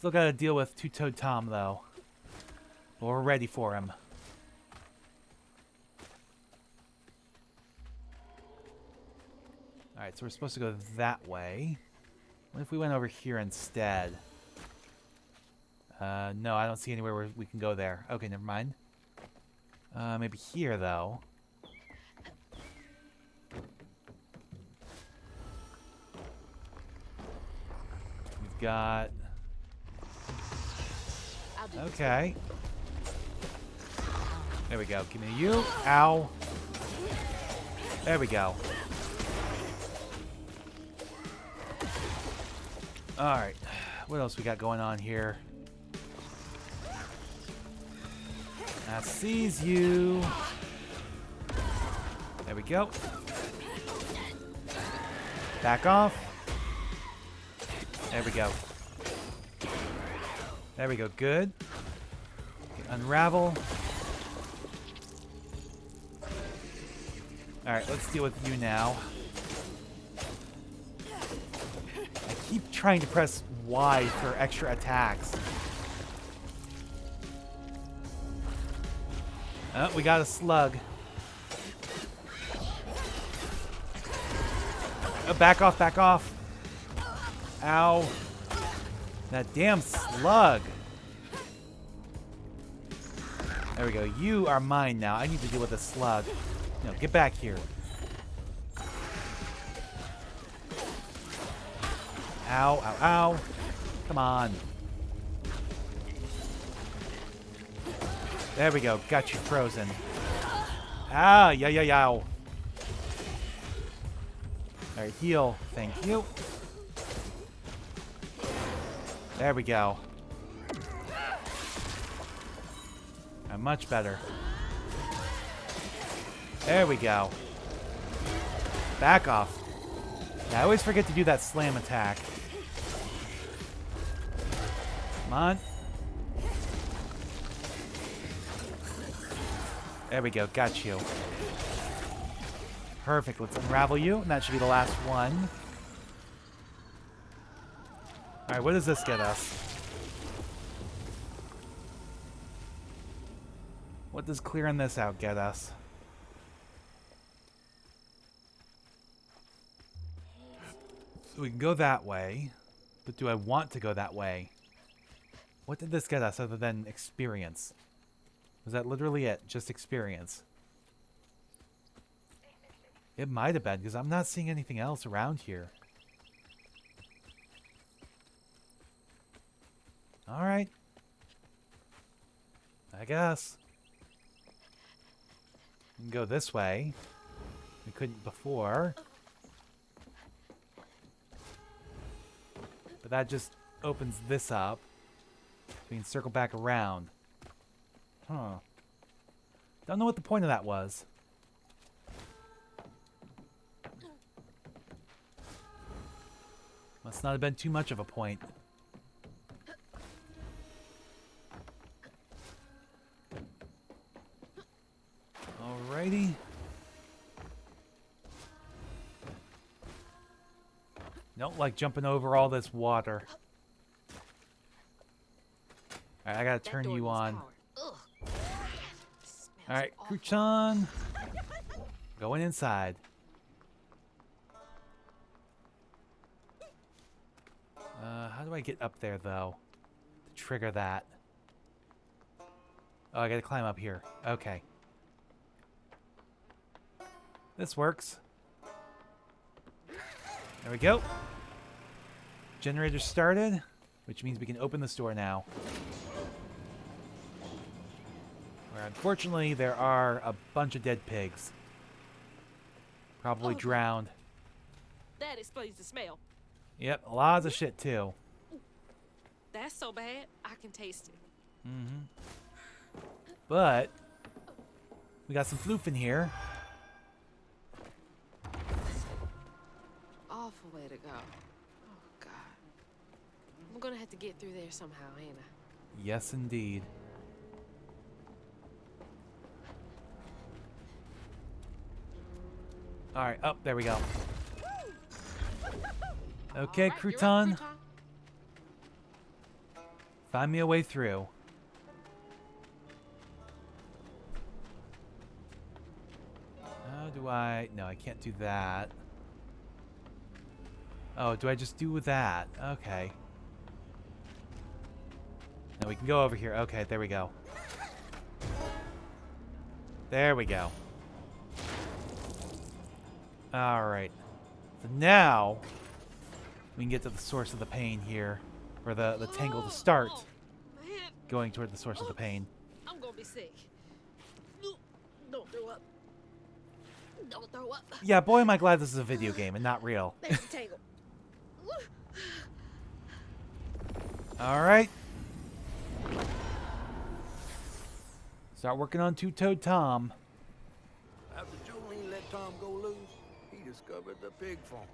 Still gotta deal with Two-Toed Tom, though. But we're ready for him. Alright, so we're supposed to go that way. What if we went over here instead? No, I don't see anywhere where we can go there. Okay, never mind. Maybe here, though. We've got... Okay. There we go. Give me you. Ow. There we go. Alright. What else we got going on here? I sees you. There we go. Back off. There we go. There we go. Good. Unravel. Alright, let's deal with you now. I keep trying to press Y for extra attacks. Oh, we got a slug. Oh, back off, back off. Ow. That damn slug. There we go. You are mine now. I need to deal with a slug. No, get back here. Ow, ow, ow. Come on. There we go. Got you frozen. Ah, yeah, yeah, yeah. Alright, heal. Thank you. There we go. Much better. There we go. Back off. Yeah, I always forget to do that slam attack. Come on. There we go. Got you. Perfect. Let's unravel you. And that should be the last one. Alright, what does this get us? What does clearing this out get us? So we can go that way. But do I want to go that way? What did this get us other than experience? Was that literally it? Just experience? It might have been, because I'm not seeing anything else around here. Alright. I guess. We can go this way. We couldn't before. But that just opens this up. We can circle back around. Huh. Don't know what the point of that was. Must not have been too much of a point. Alrighty. Don't like jumping over all this water. Alright, I gotta turn you on. Alright, Crouton. Going inside. How do I get up there, though? To trigger that. Oh, I gotta climb up here. Okay. This works. There we go. Generator started, which means we can open this door now. Where unfortunately there are a bunch of dead pigs. Probably drowned. That explains the smell. Yep, lots of shit too. That's so bad, I can taste it. Mm-hmm. But we got some floof in here. Awful way to go. Oh, God. I'm gonna have to get through there somehow, ain't I? Yes, indeed. Alright, oh, there we go. Okay, right, Crouton. Right, Find me a way through. How do I... No, I can't do that. Oh, do I just do that? Okay. Now we can go over here. Okay, there we go. There we go. Alright. So now we can get to the source of the pain here. Or the tangle to start. Going toward the source of the pain. I'm gonna be sick. Don't throw up. Don't throw up. Yeah, boy am I glad this is a video game and not real. There's the tangle. Alright. Start working on Two-Toed Tom. After Jolene let Tom go loose, he discovered the pig farm.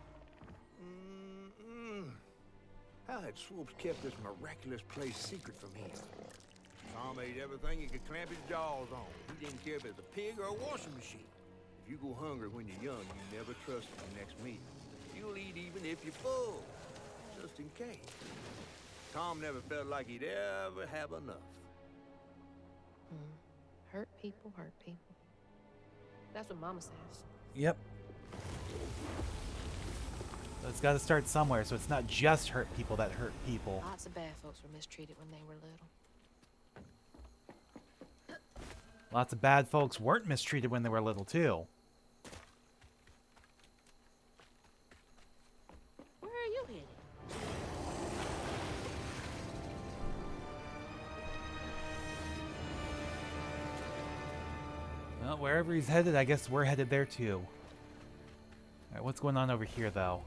How had Swoops kept this miraculous place secret from him? Tom ate everything he could clamp his jaws on. He didn't care if it was a pig or a washing machine. If you go hungry when you're young, you never trust your next meal. You'll eat even if you're full, just in case. Tom never felt like he'd ever have enough. Hurt people hurt people. That's what Mama says. Yep. But it's got to start somewhere, so it's not just hurt people that hurt people. Lots of bad folks were mistreated when they were little. Lots of bad folks weren't mistreated when they were little, too. Where are you headed? Well, wherever he's headed, I guess we're headed there, too. Alright, what's going on over here, though?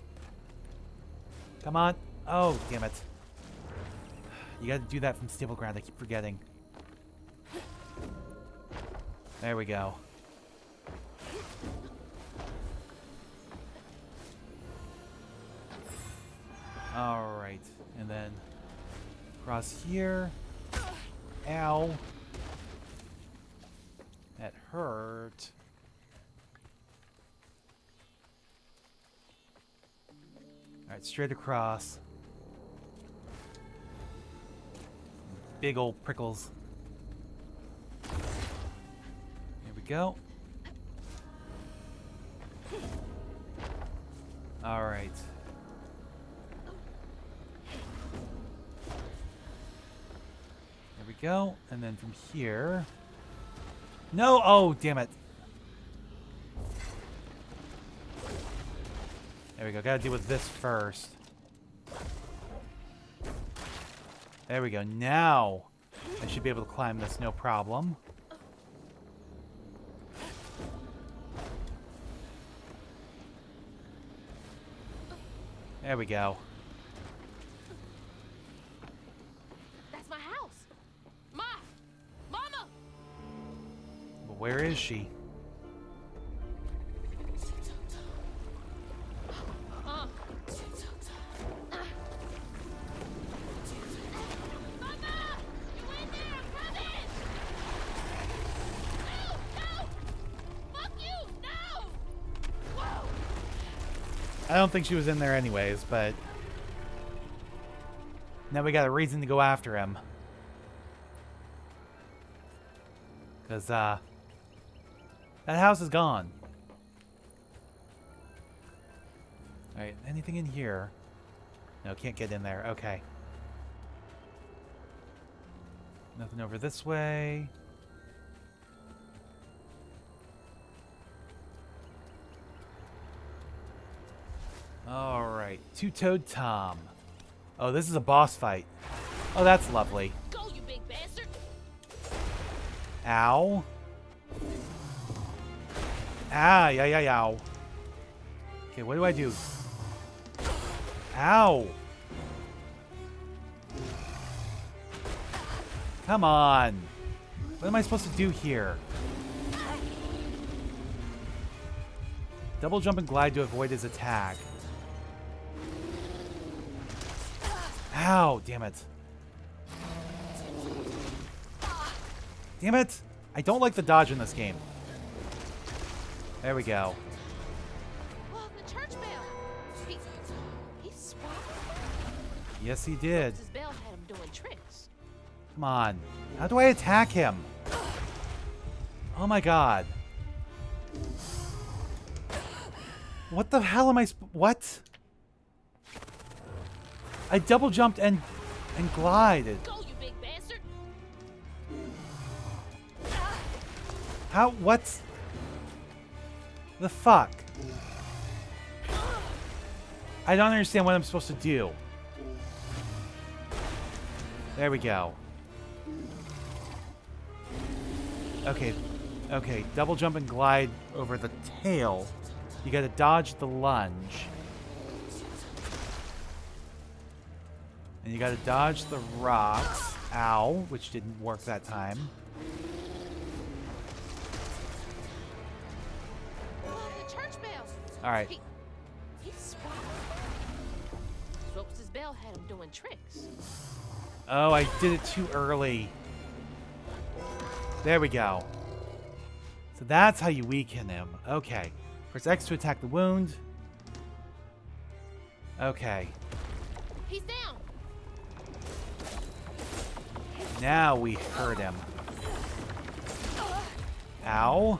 Come on. Oh, damn it. You gotta do that from stable ground. I keep forgetting. There we go. Alright. And then across here. Ow. That hurt. Alright, straight across. Big old prickles. Here we go. Alright. There we go. And then from here... No! Oh, damn it. There we go. Gotta deal with this first. There we go. Now I should be able to climb this, no problem. There we go. That's my house. Mama! But where is she? I don't think she was in there anyways, but now we got a reason to go after him. Because, that house is gone. Alright, anything in here? No, can't get in there. Okay. Nothing over this way. Alright, Two-Toed Tom. Oh, this is a boss fight. Oh, that's lovely. Go, you big bastard! Ow. Ah, yeah, ow. Okay, what do I do? Ow. Come on. What am I supposed to do here? Double jump and glide to avoid his attack. Ow, damn it. Damn it. I don't like the dodge in this game. There we go. Well, the church bell. He swung. Yes, he did. His bell had him doing tricks. Come on. How do I attack him? Oh my god. What the hell am I what? I double jumped and glided. Go, you big bastard! How? What? The fuck? I don't understand what I'm supposed to do. There we go. Okay. Okay. Double jump and glide over the tail. You gotta dodge the lunge. And you gotta dodge the rocks. Ow. Which didn't work that time. Oh, the church bell. Alright. He's swung. Ropes' bell had him doing tricks. Oh, I did it too early. There we go. So that's how you weaken him. Okay. Press X to attack the wound. Okay. He's down. Now we hurt him. Ow.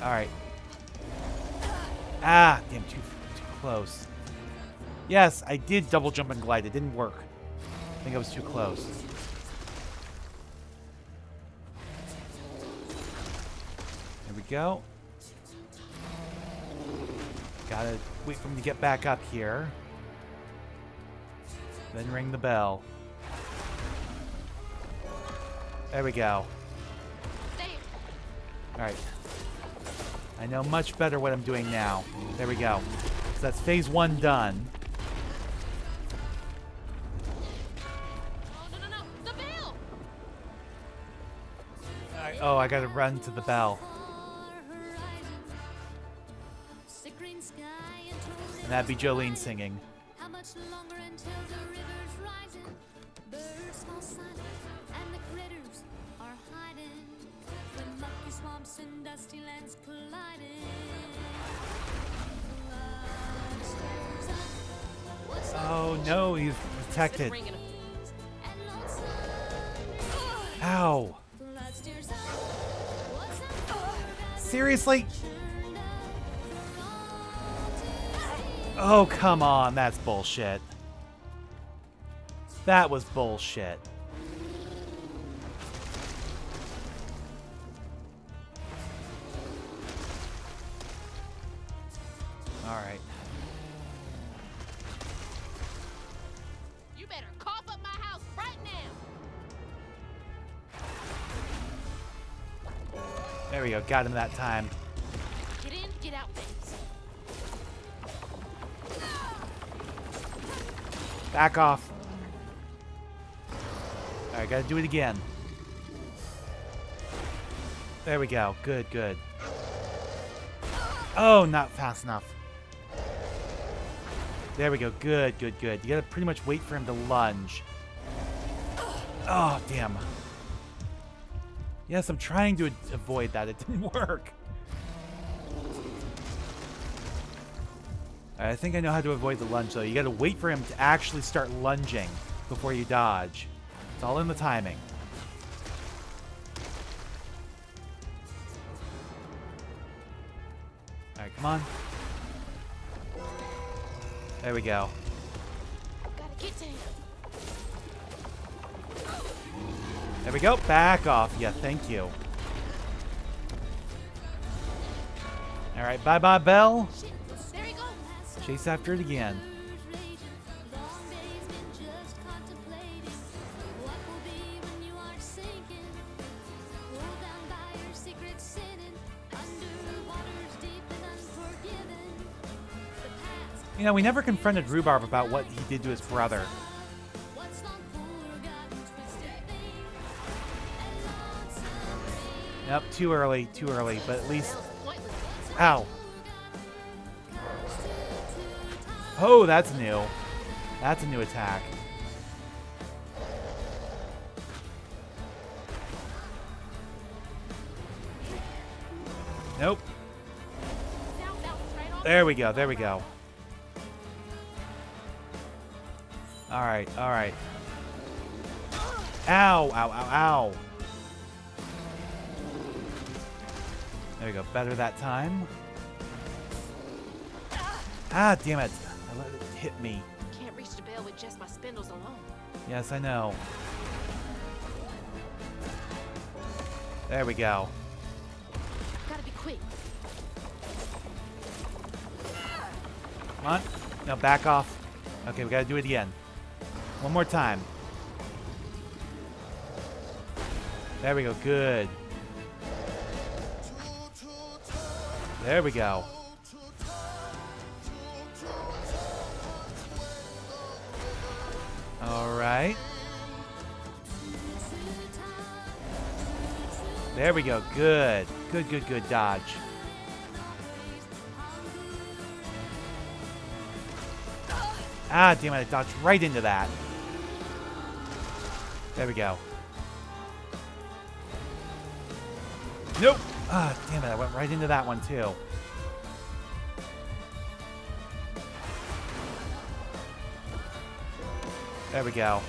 Alright. Ah, damn, too close. Yes, I did double jump and glide. It didn't work. I think I was too close. There we go. Gotta wait for him to get back up here. Then ring the bell. There we go. Alright. I know much better what I'm doing now. There we go. So that's phase 1 done. Oh, no, the bell! Oh, I gotta run to the bell. And that'd be Jolene singing. How much longer until the river's rising? Birds fall silent and the critters are hiding. When mucky swamps and dusty lands colliding. Blood stirs up. What's Oh no, he's protected. Ringing him. and lonesome? Ow. Blood stirs up. What's that for? Seriously? Turned up for all to see. Oh, come on. That's bullshit. That was bullshit. Alright. You better cough up my house right now. There we go. Got him that time. Get in, get out things. Back off. Alright, gotta do it again. There we go. Good, good. Oh, not fast enough. There we go. Good, good, good. You gotta pretty much wait for him to lunge. Oh, damn. Yes, I'm trying to avoid that. It didn't work. I think I know how to avoid the lunge, though. You gotta wait for him to actually start lunging before you dodge. It's all in the timing. Alright, come on. There we go. Gotta get to him. There we go. Back off. Yeah, thank you. Alright, bye-bye, Belle. Shit, there he goes. Chase after it again. Long days been just contemplating what will be when you are sinking. Pulled down by your secret sinning under waters deep and unforgiven. The past, You know, we never confronted Rhubarb about what he did to his brother. what's long forgotten, twisted thing, and lonesome. Nope, too early, but at least... Bell's pointless. Ow. Oh, that's new. That's a new attack. Nope. Down, bounce right off. There we go, there we go. Alright, alright. Ow, ow, ow, ow. There we go. Better that time. Ah, damn it. I let it hit me. Can't reach the bell with just my spindles alone. Yes, I know. There we go. Gotta be quick. Come on. No, back off. Okay, we gotta do it again. One more time. There we go. Good. There we go. All right. There we go. Good. Good, good, good dodge. Ah, damn it. I dodged right into that. There we go. Nope. Ah, damn it. I went right into that one, too. There we go.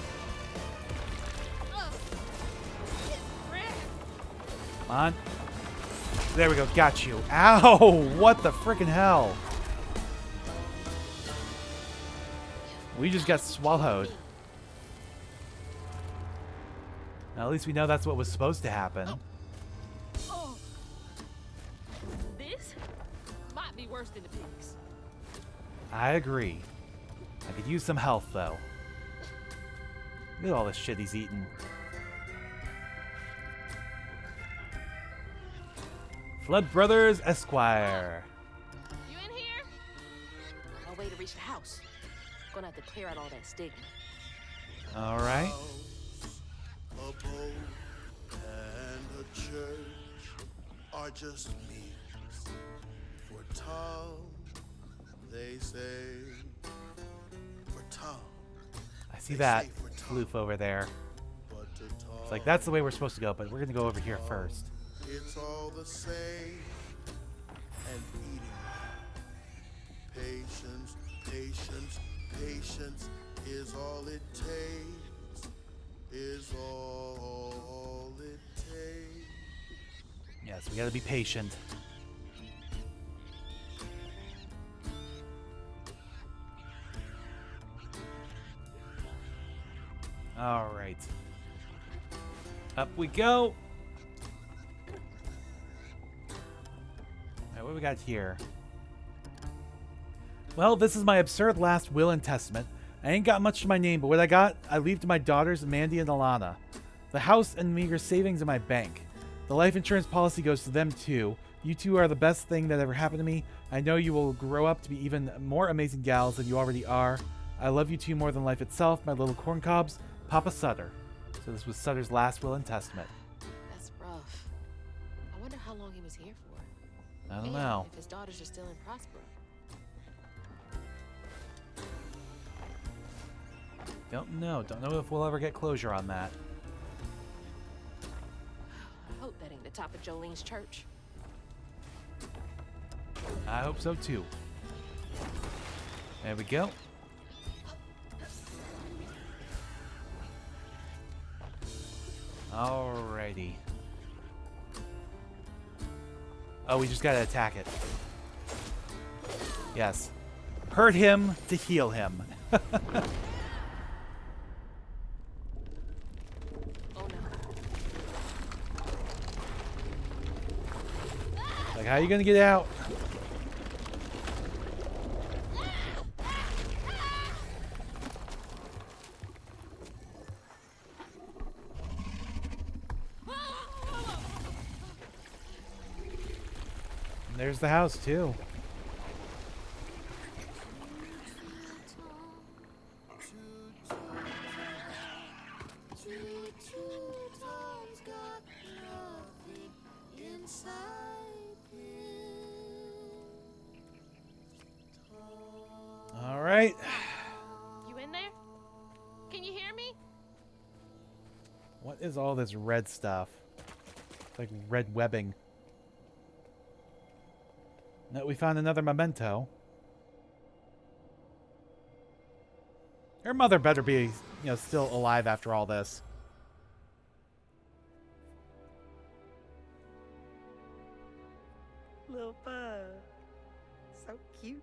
Come on. There we go. Got you. Ow! What the freaking hell? We just got swallowed. Now, at least we know that's what was supposed to happen. Oh. This might be worse than the pigs. I agree. I could use some health, though. Look at all this shit he's eating. Flood Brothers Esquire. You in here? No way to reach the house. Gonna have to clear out all that stigma. All right. A boat and a church are just means for Tom, they say. For Tom. I see that floof over there. But to Tom, It's like, that's the way we're supposed to go, but we're going to go over here first. it's all the same. And eating. Patience, patience, patience is all it takes. Is all it takes. Yes, we got to be patient. All right. Up we go. All right, what do we got here? Well, this is my absurd last will and testament. I ain't got much to my name, but what I got, I leave to my daughters, Mandy and Alana. The house and meager savings in my bank. The life insurance policy goes to them too. You two are the best thing that ever happened to me. I know you will grow up to be even more amazing gals than you already are. I love you two more than life itself, my little corncobs. Papa Sutter. So this was Sutter's last will and testament. That's rough. I wonder how long he was here for. I don't And know. if his daughters are still in Prospero. Don't know. Don't know if we'll ever get closure on that. I hope that ain't the top of Jolene's church. I hope so too. There we go. Alrighty. Oh, we just gotta attack it. Yes. Hurt him to heal him. Oh no. Like, how are you gonna get out? And there's the house, too. All right. You in there? Can you hear me? What is all this red stuff? It's like red webbing. No, we found another memento. Her mother better be, still alive after all this. Little bug. So cute.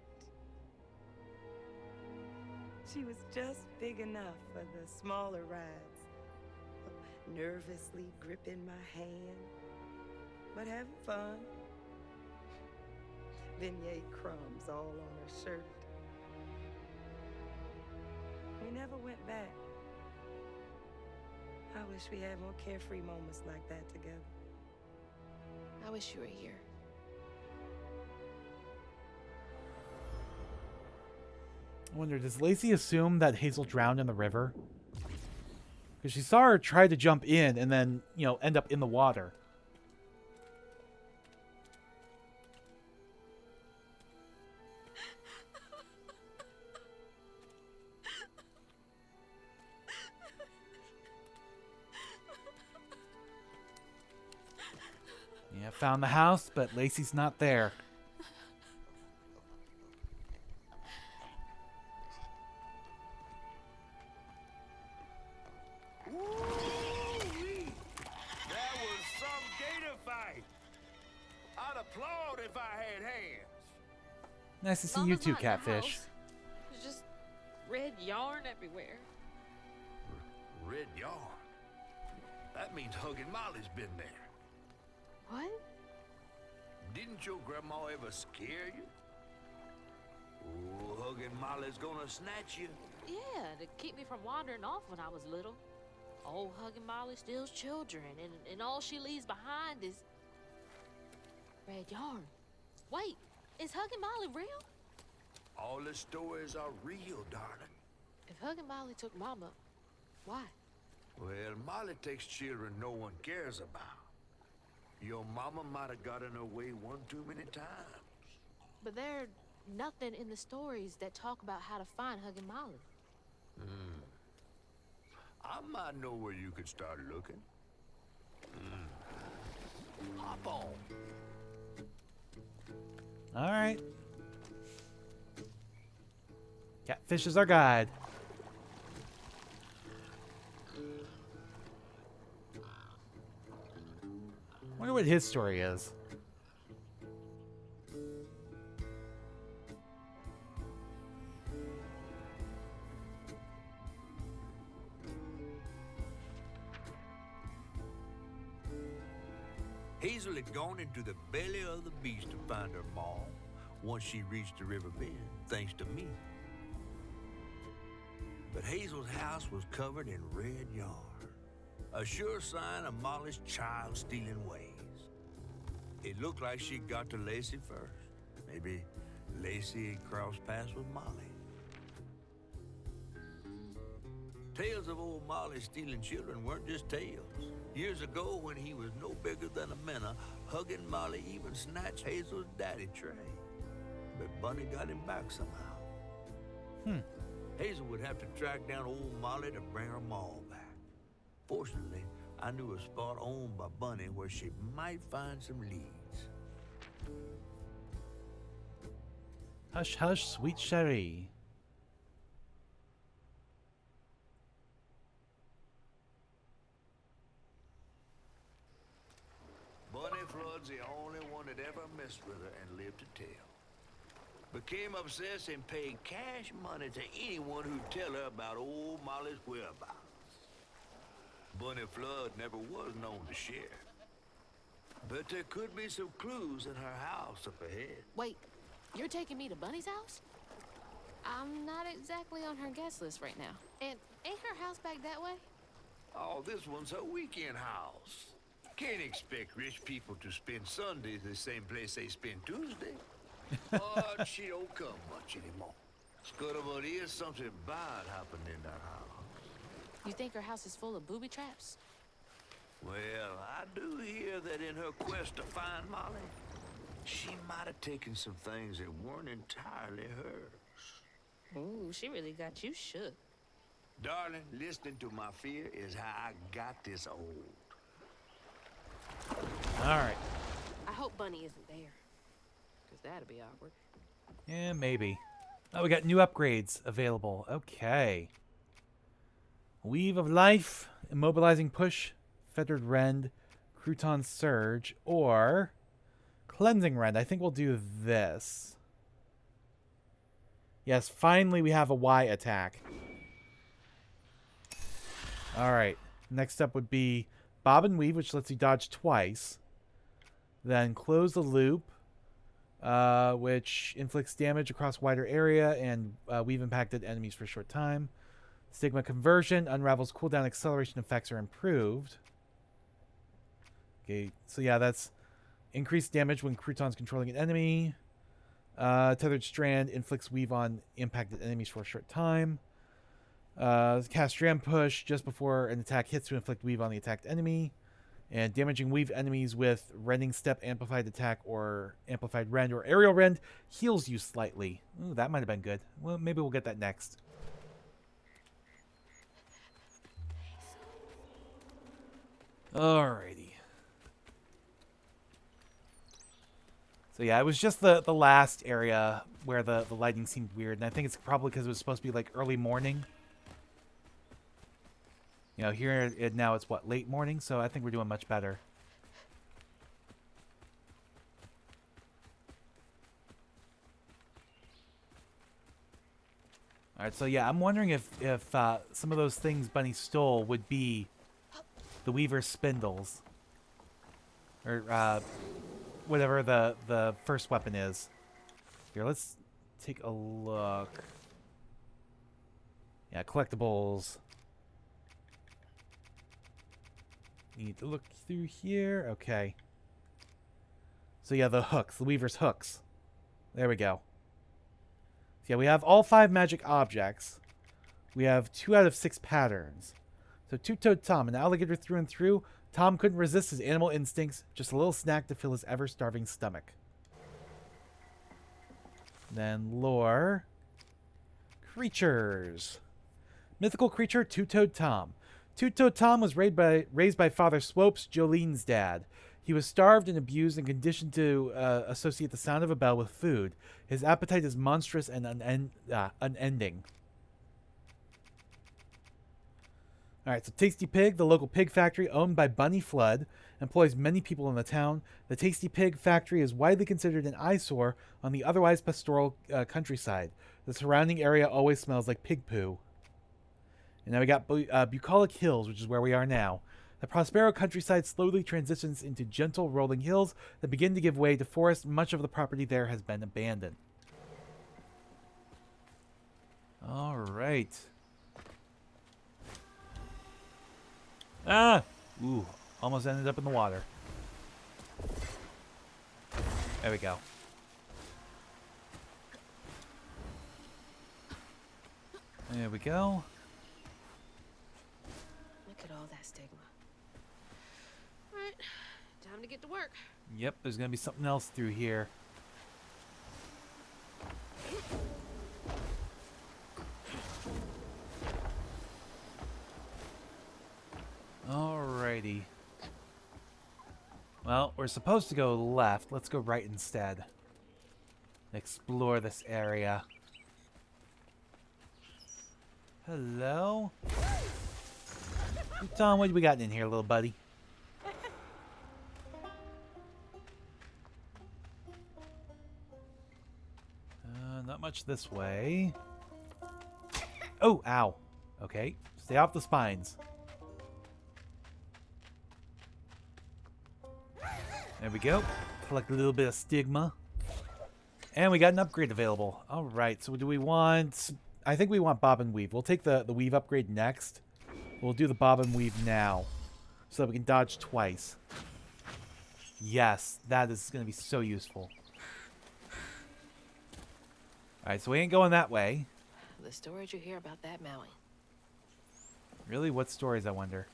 She was just big enough for the smaller rides. Nervously gripping my hand, but having fun. Beignet crumbs all on her shirt. We never went back. I wish we had more carefree moments like that together. I wish you were here. I wonder, does Lacey assume that Hazel drowned in the river? Because she saw her try to jump in and then, end up in the water. Yeah, found the house, but Lacey's not there. Woo-wee! That was some gator fight. I'd applaud if I had hands. Nice to see you Mama's too, not in the Catfish. house. There's just red yarn everywhere. Red yarn. That means Huggin' Molly's been there. What? Didn't your grandma ever scare you? Oh, Huggin' Molly's gonna snatch you. Yeah, to keep me from wandering off when I was little. Old Huggin' Molly steals children, and all she leaves behind is red yarn. Wait, is Huggin' Molly real? All the stories are real, darling. If Huggin' Molly took Mama, why? Well, Molly takes children no one cares about. Your mama might have gotten away one too many times. But there's nothing in the stories that talk about how to find Huggin' Molly. I might know where you could start looking. Hop on. All right. Catfish is our guide. Wonder what his story is. Hazel had gone into the belly of the beast to find her mom once she reached the river bend, thanks to me. But Hazel's house was covered in red yarn, a sure sign of Molly's child-stealing ways. It looked like she got to Lacey first. Maybe Lacey had crossed paths with Molly. Tales of old Molly stealing children weren't just tales. Years ago, when he was no bigger than a minnow, Huggin' Molly even snatched Hazel's daddy, Trey. But Bunny got him back somehow. Hazel would have to track down old Molly to bring her mom back. Fortunately, I knew a spot owned by Bunny where she might find some leads. Hush, hush, sweet Cherie. Bunny Flood's the only one that ever messed with her and lived to tell. Became obsessed and paid cash money to anyone who'd tell her about old Molly's whereabouts. Bunny Flood never was known to share. But there could be some clues in her house up ahead. Wait, you're taking me to Bunny's house? I'm not exactly on her guest list right now. And ain't her house back that way? Oh, this one's her weekend house. Can't expect rich people to spend Sundays the same place they spend Tuesday. But she don't come much anymore. But is something bad happened in that house. You think her house is full of booby traps? Well, I do hear that in her quest to find Molly, she might have taken some things that weren't entirely hers. Ooh, she really got you shook. Darling, listening to my fear is how I got this old. All right. I hope Bunny isn't there. Because that'd be awkward. Yeah, maybe. Oh, we got new upgrades available. Okay. Weave of Life, Immobilizing Push, Fettered Rend, Crouton Surge, or Cleansing Rend. I think we'll do this. Yes, finally we have a Y attack. Alright, next up would be Bob and Weave, which lets you dodge twice. Then Close the Loop, which inflicts damage across wider area and weave impacted enemies for a short time. Stigma Conversion, unravels cooldown acceleration effects are improved. Okay, so yeah, that's increased damage when Crouton's controlling an enemy. Tethered Strand inflicts weave on impacted enemies for a short time. Cast Strand Push just before an attack hits to inflict weave on the attacked enemy. And damaging weave enemies with Rending Step, Amplified Attack, or Amplified Rend, or Aerial Rend heals you slightly. Ooh, that might have been good. Well, maybe we'll get that next. Alrighty. So yeah, it was just the last area where the lighting seemed weird. And I think it's probably because it was supposed to be like early morning. You know, here now it's what, late morning, so I think we're doing much better. Alright, so yeah, I'm wondering if some of those things Bunny stole would be the Weaver's spindles. Or whatever the first weapon is. Here, let's take a look. Yeah, collectibles. Need to look through here. Okay. So yeah, the hooks. The Weaver's hooks. There we go. So yeah, we have all 5 magic objects. We have 2 out of 6 patterns. So Two-Toed Tom, an alligator through and through. Tom couldn't resist his animal instincts. Just a little snack to fill his ever-starving stomach. Then lore. Creatures. Mythical creature Two-Toed Tom. Two-Toed Tom was raised by Father Swopes, Jolene's dad. He was starved and abused and conditioned to associate the sound of a bell with food. His appetite is monstrous and unending. Alright, so Tasty Pig, the local pig factory owned by Bunny Flood, employs many people in the town. The Tasty Pig factory is widely considered an eyesore on the otherwise pastoral countryside. The surrounding area always smells like pig poo. And now we got Bucolic Hills, which is where we are now. The Prospero countryside slowly transitions into gentle rolling hills that begin to give way to forest. Much of the property there has been abandoned. All right. Ah! Ooh, almost ended up in the water. There we go. There we go. Look at all that stigma. Alright, time to get to work. Yep, there's gonna be something else through here. Alrighty. Well, we're supposed to go left. Let's go right instead. Explore this area. Hello? Tom, what do we got in here, little buddy? Not much this way. Oh, ow. Okay, stay off the spines. There we go. Collect a little bit of stigma. And we got an upgrade available. Alright, so do we want... I think we want Bob and Weave. We'll take the Weave upgrade next. We'll do the Bob and Weave now. So that we can dodge twice. Yes, that is going to be so useful. Alright, so we ain't going that way. The stories you hear about that mountain. Really? What stories, I wonder?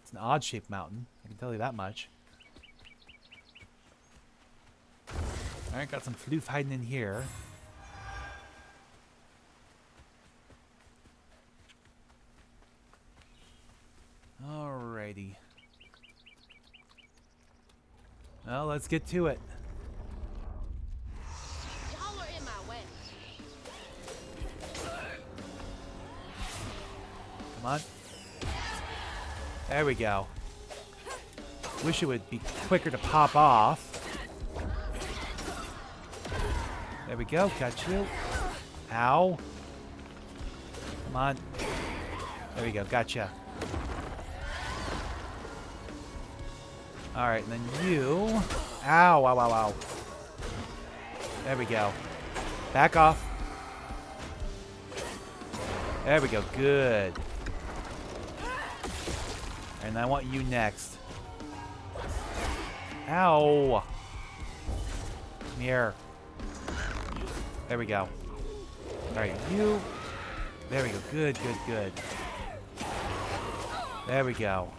It's an odd-shaped mountain. I can tell you that much. Alright, got some floof hiding in here. Alrighty. Well, let's get to it. Y'all are in my way. Come on. There we go. Wish it would be quicker to pop off. There we go. Got you. Ow. Come on. There we go. Gotcha. Alright, and then you... Ow, ow, ow, ow. There we go. Back off. There we go. Good. And I want you next. Ow. Come here. There we go. Alright, you. There we go. Good, good, good. There we go.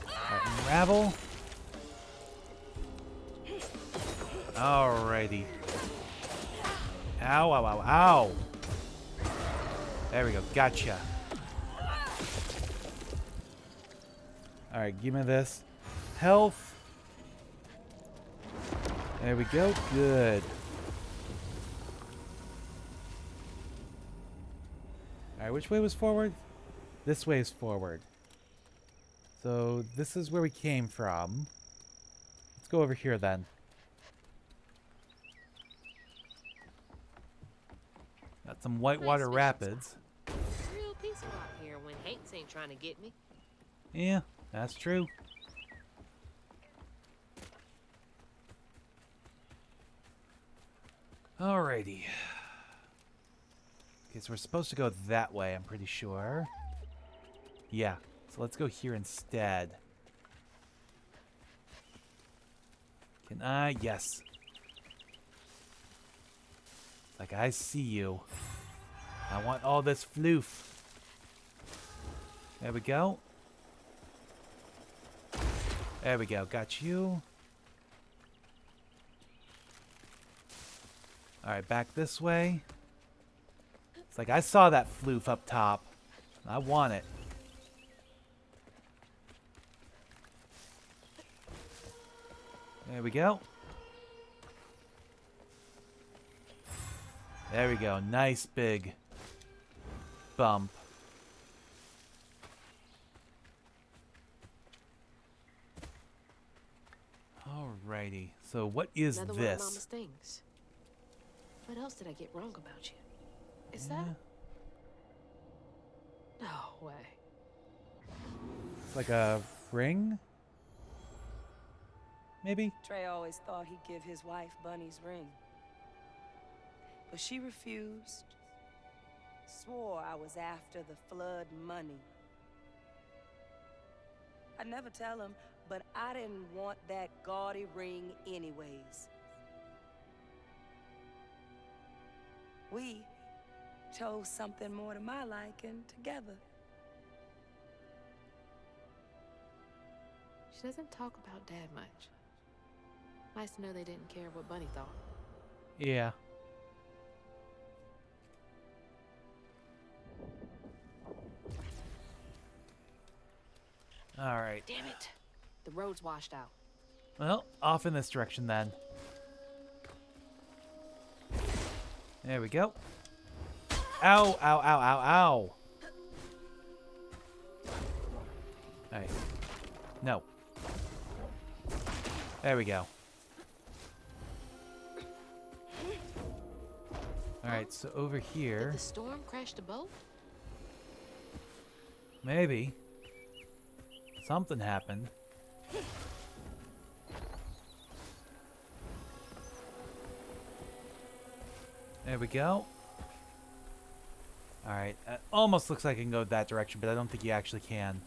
Alright, unravel. Alrighty. Ow, ow, ow, ow. There we go. Gotcha. Alright, give me this. Health. There we go. Good. Alright, which way was forward? This way is forward. So, this is where we came from. Let's go over here then. Got some whitewater Nice rapids. Real peaceful out here when Hanks ain't trying to get me. Yeah, that's true. Alrighty. Okay, so we're supposed to go that way, I'm pretty sure. Yeah, so let's go here instead. Can I? Yes. Like, I see you. I want all this floof. There we go. There we go. Got you. Alright, back this way. It's like I saw that floof up top. I want it. There we go. There we go. Nice big bump. Alrighty. So what is Another one of Mama's this? things. What else did I get wrong about you? Is Yeah. that? No way. It's like a ring? Maybe? Trey always thought he'd give his wife Bunny's ring. But she refused. Swore I was after the flood money. I'd never tell him, but I didn't want that gaudy ring anyways. We chose something more to my liking together. She doesn't talk about Dad much. Nice to know they didn't care what Bunny thought. Yeah. Alright. Damn it! The road's washed out. Well, off in this direction then. There we go. Ow, ow, ow, ow, ow. Alright. No. There we go. Alright, so over here. Did the storm crash the boat? Maybe. Something happened. There we go. Alright, almost looks like I can go that direction, but I don't think you actually can.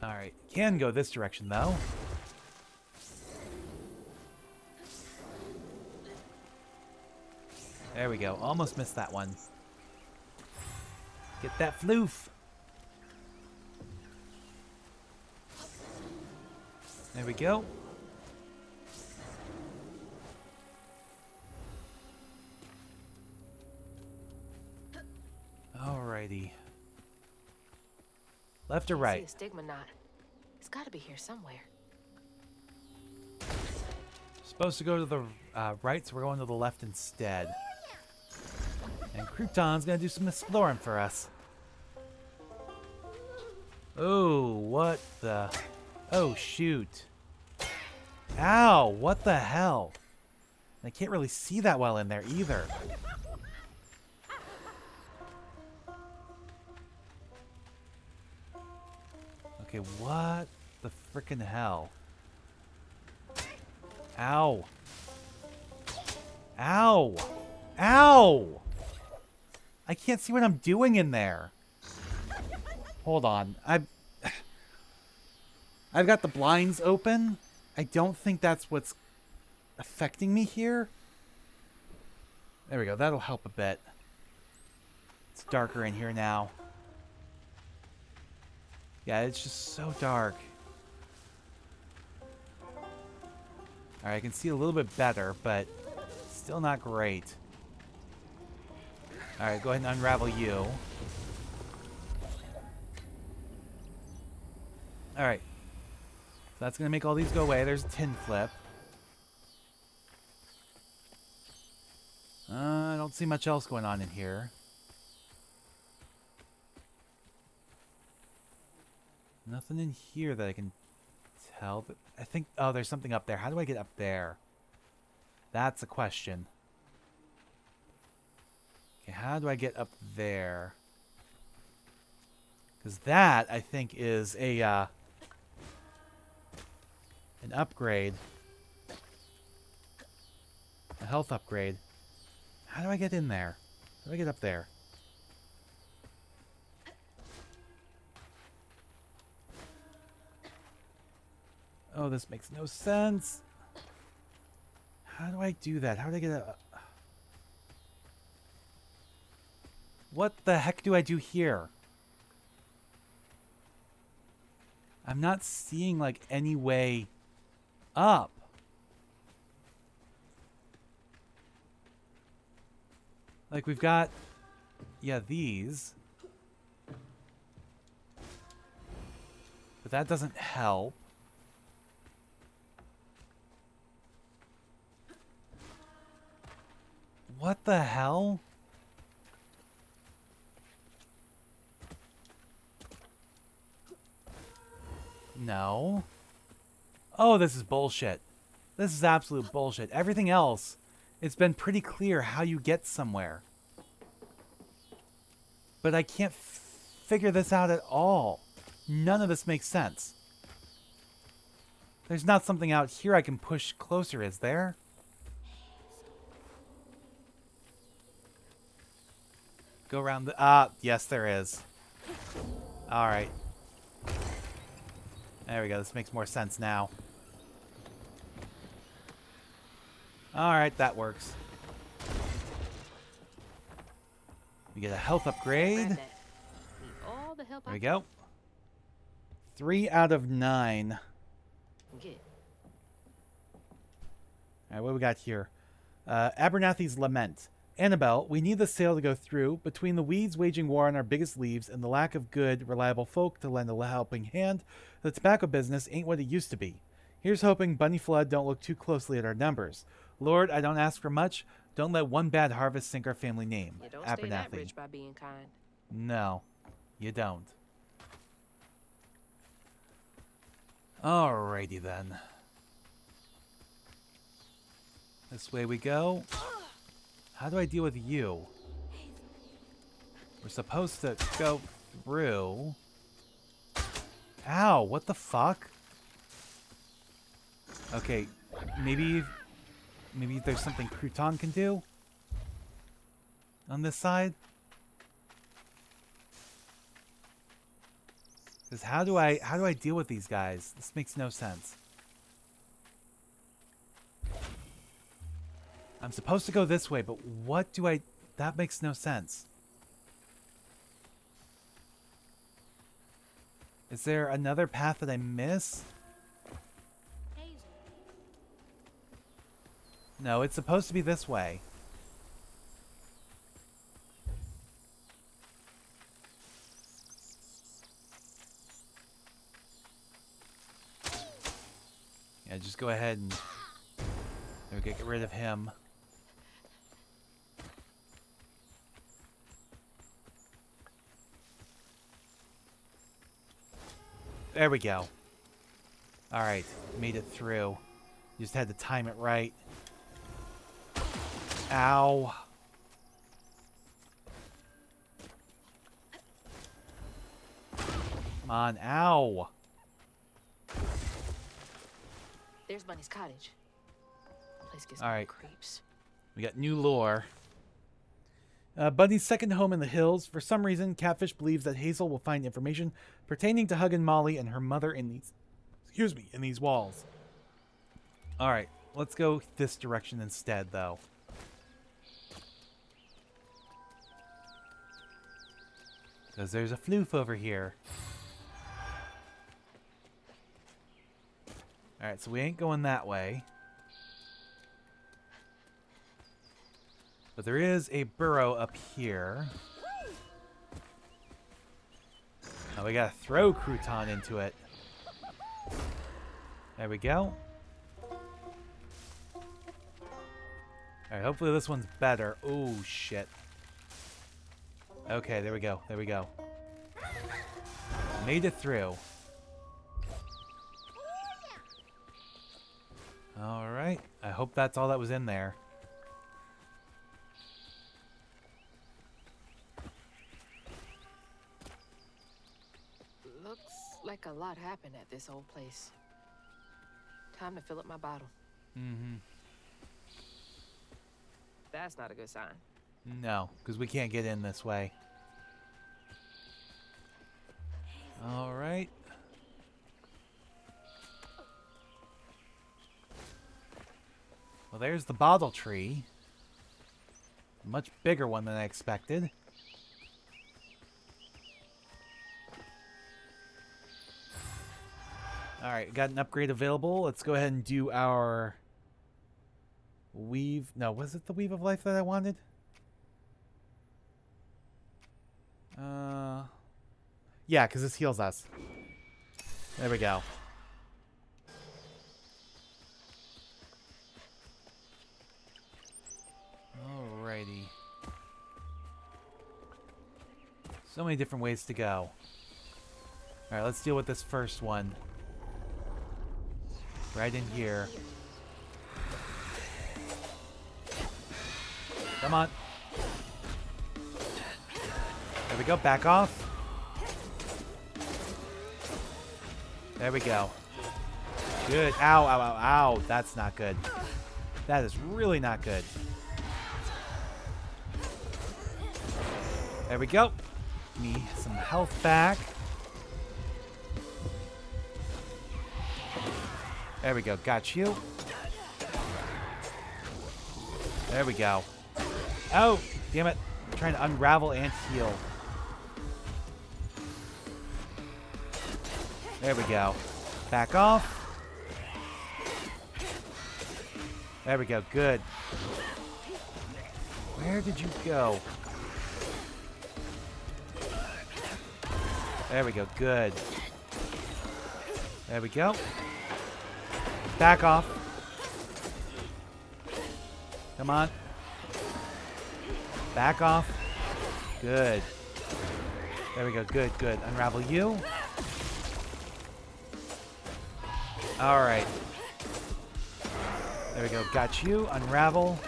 Alright, can go this direction though. There we go, almost missed that one. Get that floof! There we go. Alrighty. Left or I see right? a stigma knot. It's got to be here somewhere. Supposed to go to the right, so we're going to the left instead. And Crouton's gonna do some exploring for us. Oh, what the... Oh, shoot. Ow, what the hell? I can't really see that well in there either. Okay, what the frickin' hell? Ow. Ow! Ow! I can't see what I'm doing in there. Hold on. I've got the blinds open. I don't think that's what's affecting me here. There we go. That'll help a bit. It's darker in here now. Yeah, it's just so dark. Alright, I can see a little bit better, but still not great. Alright, go ahead and unravel you. Alright. So that's going to make all these go away. There's a tin flip. I don't see much else going on in here. Nothing in here that I can tell. But I think... Oh, there's something up there. How do I get up there? That's a question. Okay, how do I get up there? Because that, I think, is a... an upgrade. A health upgrade. How do I get in there? How do I get up there? Oh, this makes no sense. How do I do that? How do I get a... What the heck do I do here? I'm not seeing, like, any way up. Like, we've got... Yeah, these. But that doesn't help. What the hell? No. Oh, this is bullshit. This is absolute bullshit. Everything else, it's been pretty clear how you get somewhere. But I can't figure this out at all. None of this makes sense. There's not something out here I can push closer, is there? Go around the... Ah, yes, there is. Alright. There we go. This makes more sense now. Alright, that works. We get a health upgrade. Grab that. Need all the help There I we go. 3 out of 9. can get. Alright, what do we got here? Abernathy's Lament. Annabelle, we need the sale to go through. Between the weeds waging war on our biggest leaves and the lack of good, reliable folk to lend a helping hand, the tobacco business ain't what it used to be. Here's hoping Bunny Flood don't look too closely at our numbers. Lord, I don't ask for much. Don't let one bad harvest sink our family name. You don't Abernathy. stay that rich by being kind. No, you don't. Alrighty then. This way we go. How do I deal with you? We're supposed to go through. Ow, what the fuck? Okay, maybe there's something Crouton can do on this side. Because how do I deal with these guys? This makes no sense. I'm supposed to go this way, but what do I... That makes no sense. Is there another path that I miss? Hazel. No, it's supposed to be this way. Yeah, just go ahead and... There we go, get rid of him. There we go. Alright, made it through. Just had to time it right. Ow. Come on, ow. There's Bunny's cottage. Place gives All me right. creeps. We got new lore. Bunny's second home in the hills. For some reason, Catfish believes that Hazel will find information pertaining to Hug and Molly and her mother in these, in these walls. All right, let's go this direction instead, though. Because there's a floof over here. All right, so we ain't going that way. But there is a burrow up here. Oh, we gotta throw Crouton into it. There we go. Alright, hopefully this one's better. Oh, shit. Okay, there we go. There we go. Made it through. Alright. I hope that's all that was in there. Looks like a lot happened at this old place. Time to fill up my bottle. Mm-hmm. That's not a good sign. No, because we can't get in this way. Alright. Well, there's the bottle tree. A much bigger one than I expected. Alright, got an upgrade available. Let's go ahead and do our weave. No, was it the weave of life that I wanted? Yeah, because this heals us. There we go. Alrighty. So many different ways to go. Alright, let's deal with this first one. Right in here. Come on. There we go. Back off. There we go. Good. Ow, ow, ow, ow. That's not good. That is really not good. There we go. Give me some health back. There we go. Got you. There we go. Oh, damn it. I'm trying to unravel and heal. There we go. Back off. There we go. Good. Where did you go? There we go. Good. There we go. Back off. Come on. Back off. Good. There we go. Good, good. Unravel you. Alright. There we go. Got you. Unravel.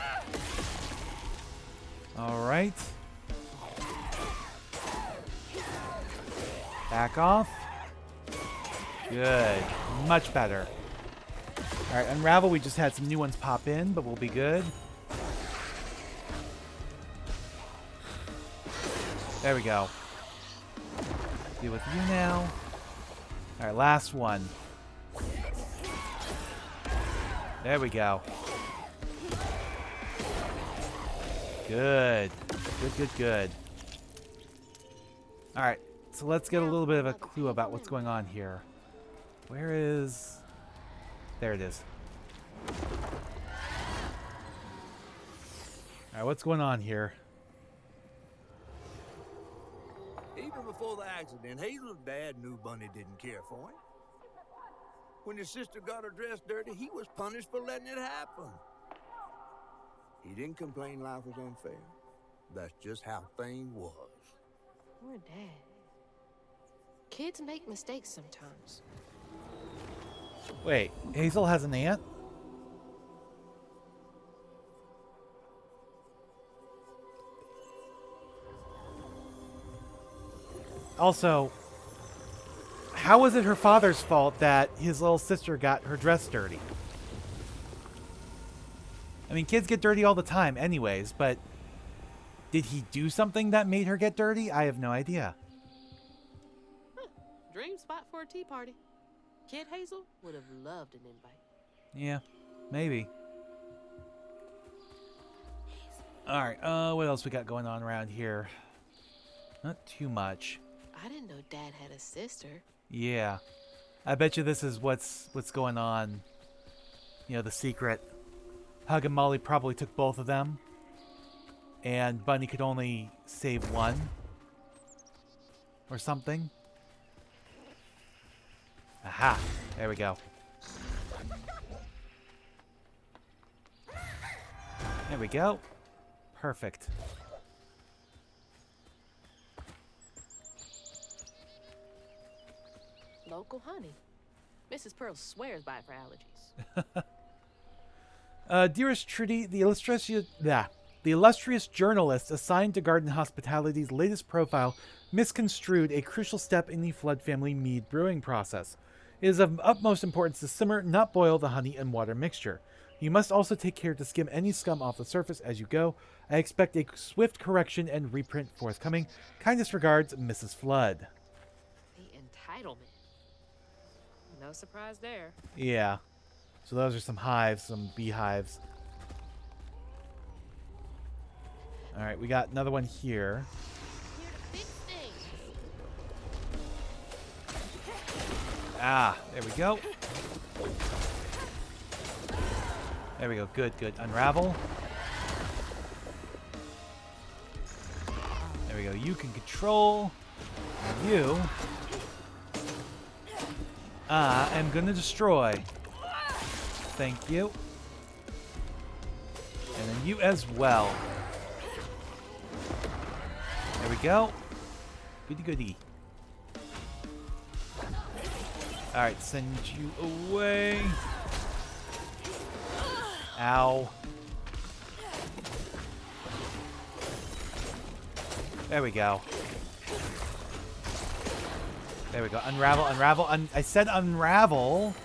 Alright. Back off. Good. Much better. Alright, Unravel, we just had some new ones pop in, but we'll be good. There we go. Deal with you now. Alright, last one. There we go. Good. Good, good, good. Alright, so let's get a little bit of a clue about what's going on here. Where is... There it is. Alright, what's going on here? Even before the accident, Hazel's dad knew Bunny didn't care for him. When his sister got her dress dirty, he was punished for letting it happen. He didn't complain life was unfair. That's just how things was. Poor Dad. Kids make mistakes sometimes. Wait, Hazel has an aunt? Also, how was it her father's fault that his little sister got her dress dirty? I mean, kids get dirty all the time anyways, but did he do something that made her get dirty? I have no idea. Dream spot for a tea party. Kid Hazel would have loved an invite. Yeah, maybe. Alright, what else we got going on around here? Not too much. I didn't know Dad had a sister. Yeah. I bet you this is what's going on. You know, the secret. Hug and Molly probably took both of them. And Bunny could only save one. Or something. Aha. There we go. There we go. Perfect. Local honey. Mrs. Pearl swears by it for allergies. Dearest Trudy, the illustrious journalist assigned to Garden Hospitality's latest profile misconstrued a crucial step in the Flood family mead brewing process. It is of utmost importance to simmer, not boil, the honey and water mixture. You must also take care to skim any scum off the surface as you go. I expect a swift correction and reprint forthcoming. Kindest regards, Mrs. Flood. The entitlement. No surprise there. Yeah. So those are some hives, some beehives. Alright, we got another one here. Here to fix things. Ah, there we go. There we go. Good, good. Unravel. There we go. You can control. And you. I'm gonna destroy. Thank you. And then you as well. There we go. Goody goody. Alright, send you away. Ow. There we go. There we go. Unravel, unravel. I said unravel.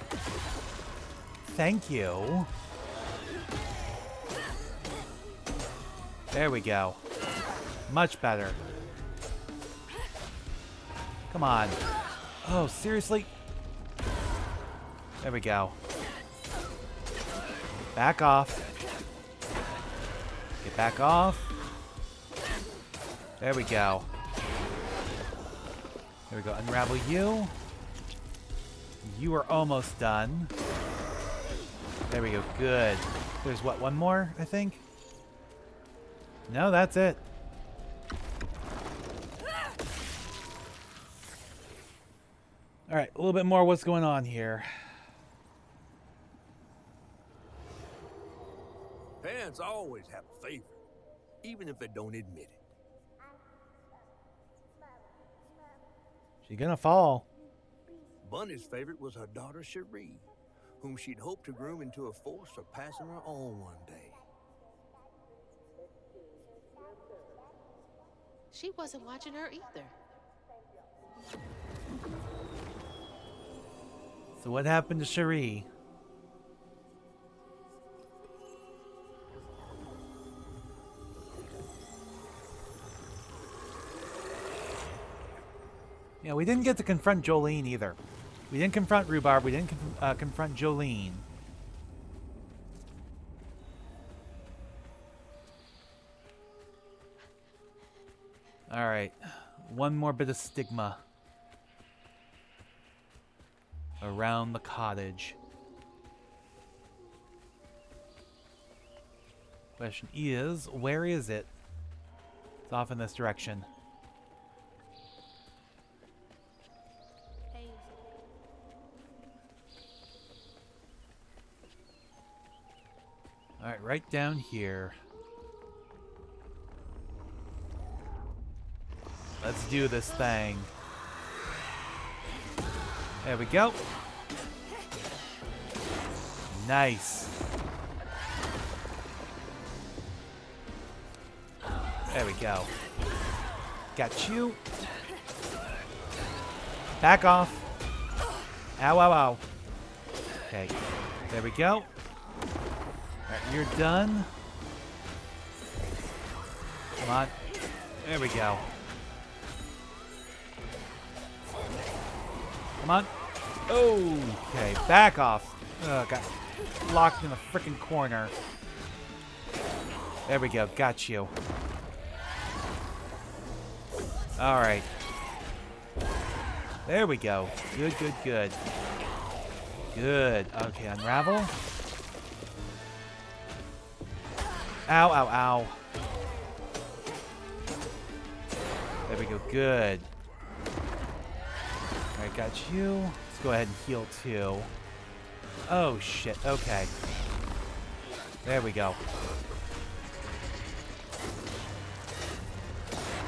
Thank you. There we go. Much better. Come on. Oh, seriously? There we go. Back off. Get back off. There we go. There we go. Unravel you. You are almost done. There we go. Good. There's what? One more, I think? No, that's it. Alright, a little bit more what's going on here. Parents always have a favorite, even if they don't admit it. She's gonna fall. Bunny's favorite was her daughter Cherie, whom she'd hoped to groom into a force surpassing her own one day. She wasn't watching her either. So what happened to Cherie? Yeah, we didn't get to confront Jolene either. We didn't confront Rhubarb. We didn't confront Jolene. Alright. One more bit of stigma around the cottage. Question is, where is it? It's off in this direction. Alright, right down here. Let's do this thing. There we go. Nice. There we go. Got you. Back off. Ow, ow, ow. Okay. There we go. Alright, you're done. Come on. There we go. Come on. Okay, back off. Got locked in the frickin' corner. There we go. Got you. Alright. There we go. Good, good, good. Good. Okay, unravel. Ow, ow, ow. There we go. Good. Alright, got you. Let's go ahead and heal too. Oh, shit. Okay. There we go.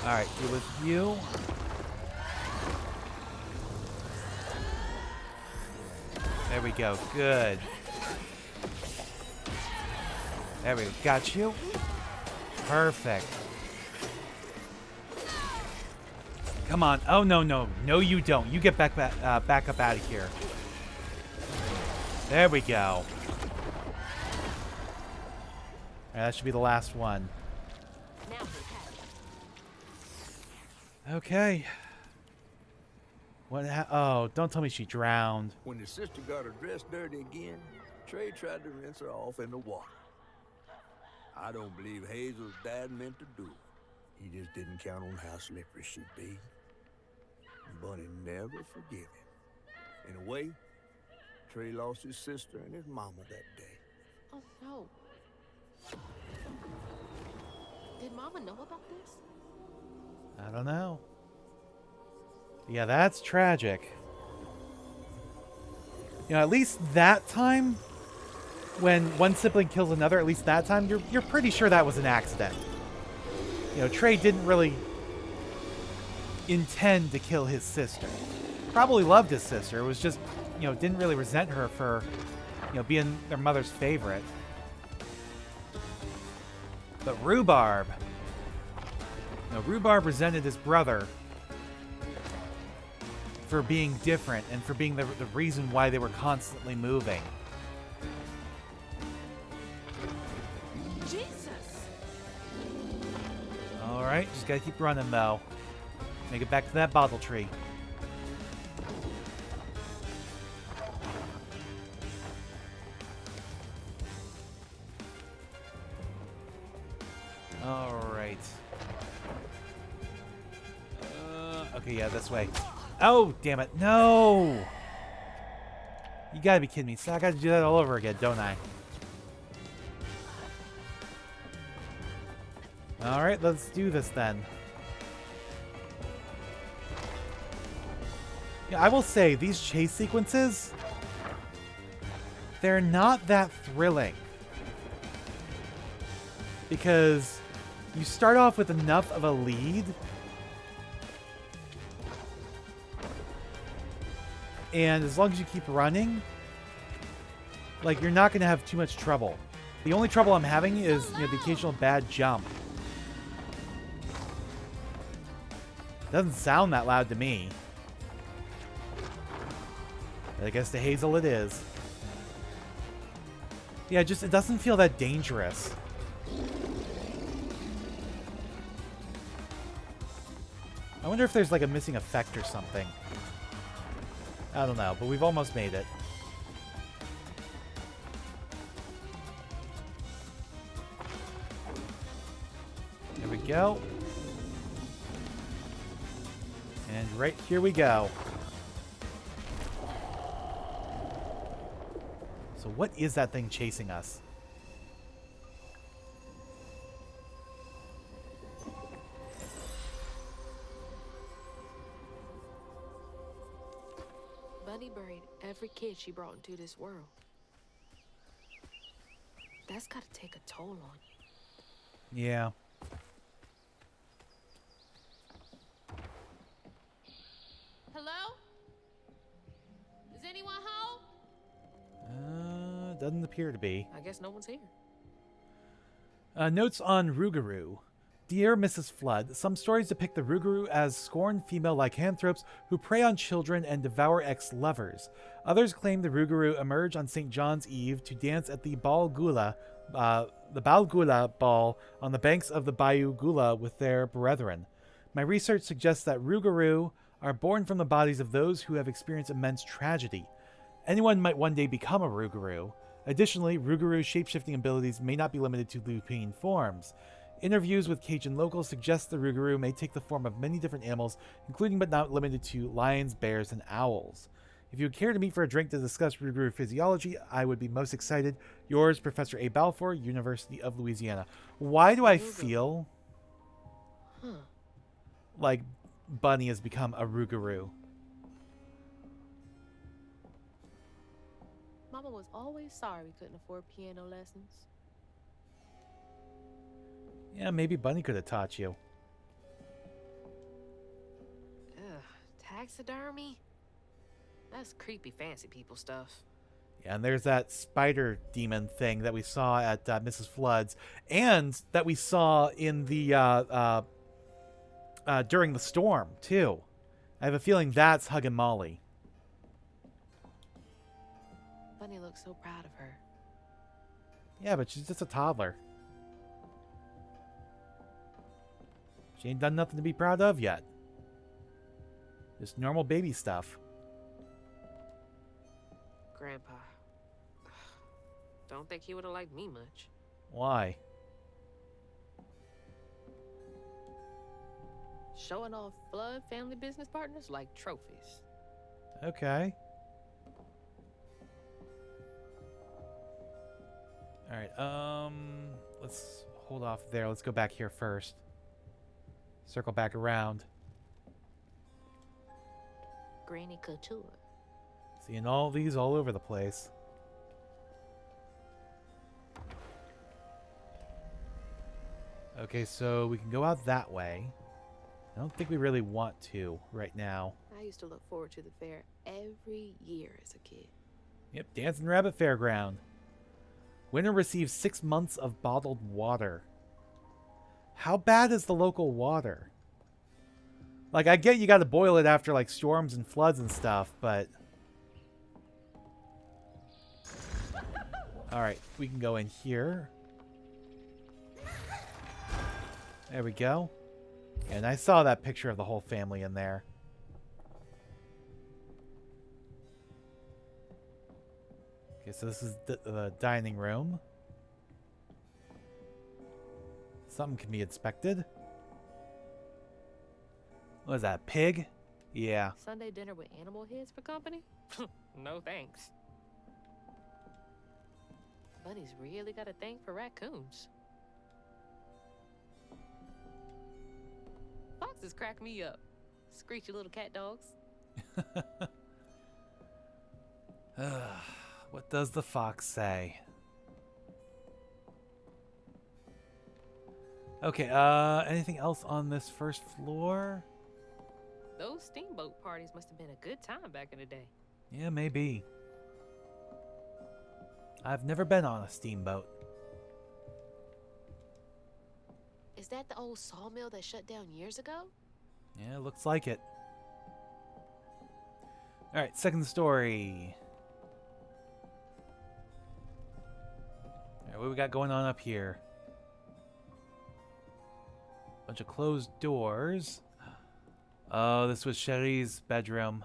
Alright, deal with you. There we go. Good. There we go. Got you. Perfect. Come on. Oh, no, no. No, you don't. You get back up out of here. There we go. That should be the last one. Now we have it. Okay. What? Oh, don't tell me she drowned. When the sister got her dress dirty again, Trey tried to rinse her off in the water. I don't believe Hazel's dad meant to do it. He just didn't count on how slippery she'd be. Bunny never forgive him. In a way, Trey lost his sister and his mama that day. Oh no. Did Mama know about this? I don't know. Yeah, that's tragic. You know, at least that time, when one sibling kills another, at least that time, you're pretty sure that was an accident. You know, Trey didn't really intend to kill his sister. Probably loved his sister. It was just, you know, didn't really resent her for, you know, being their mother's favorite. But Rhubarb. You know, Rhubarb resented his brother for being different and for being the reason why they were constantly moving. Jesus! Alright, just gotta keep running though. Make it back to that bottle tree. Alright. Okay, yeah, this way. Oh, damn it. No! You gotta be kidding me. So I gotta do that all over again, don't I? Alright, let's do this then. Yeah, I will say, these chase sequences, they're not that thrilling. Because you start off with enough of a lead, and as long as you keep running, like, you're not going to have too much trouble. The only trouble I'm having is, you know, the occasional bad jump. Doesn't sound that loud to me. But I guess to Hazel it is. Yeah, just, it doesn't feel that dangerous. I wonder if there's like a missing effect or something. I don't know, but we've almost made it. There we go. And right here we go. So what is that thing chasing us? Bunny buried every kid she brought into this world. That's gotta take a toll on you. Yeah. Hello? doesn't appear to be. I guess no one's here. Notes on Rougarou. Dear Mrs. Flood, some stories depict the Rougarou as scorned female lycanthropes who prey on children and devour ex-lovers. Others claim the Rougarou emerge on St. John's Eve to dance at the Bal Gula ball on the banks of the Bayou Gula with their brethren. My research suggests that Rougarou are born from the bodies of those who have experienced immense tragedy. Anyone might one day become a Rougarou. Additionally, Rougarou's shapeshifting abilities may not be limited to lupine forms. Interviews with Cajun locals suggest the Rougarou may take the form of many different animals, including but not limited to lions, bears, and owls. If you would care to meet for a drink to discuss Rougarou physiology, I would be most excited. Yours, Professor A. Balfour, University of Louisiana. Why do I feel like Bunny has become a Rougarou? Mama was always sorry we couldn't afford piano lessons. Yeah, maybe Bunny could have taught you. Ugh, taxidermy? That's creepy fancy people stuff. Yeah, and there's that spider demon thing that we saw at Mrs. Flood's, and that we saw in the during the storm too. I have a feeling that's Hug and Molly. Bunny looks so proud of her. Yeah, but she's just a toddler. She ain't done nothing to be proud of yet. Just normal baby stuff. Grandpa. Don't think he would have liked me much. Why? Showing off Flood family business partners like trophies. Okay. Alright, let's hold off there. Let's go back here first. Circle back around. Granny Couture. Seeing all these all over the place. Okay, so we can go out that way. I don't think we really want to right now. I used to look forward to the fair every year as a kid. Yep, Dancing Rabbit Fairground. Winner receives 6 months of bottled water. How bad is the local water? Like, I get you gotta boil it after, like, storms and floods and stuff, but... Alright, we can go in here. There we go. And I saw that picture of the whole family in there. Okay, so this is the dining room. Something can be inspected. What is that, pig? Yeah. Sunday dinner with animal heads for company? No thanks. Bunny's really got a thing for raccoons. Foxes crack me up. Screechy little cat dogs. What does the fox say? Okay, anything else on this first floor? Those steamboat parties must have been a good time back in the day. Yeah, maybe. I've never been on a steamboat. Is that the old sawmill that shut down years ago? Yeah, looks like it. Alright, second story. Alright, what we got going on up here? Bunch of closed doors. Oh, this was Cherie's bedroom.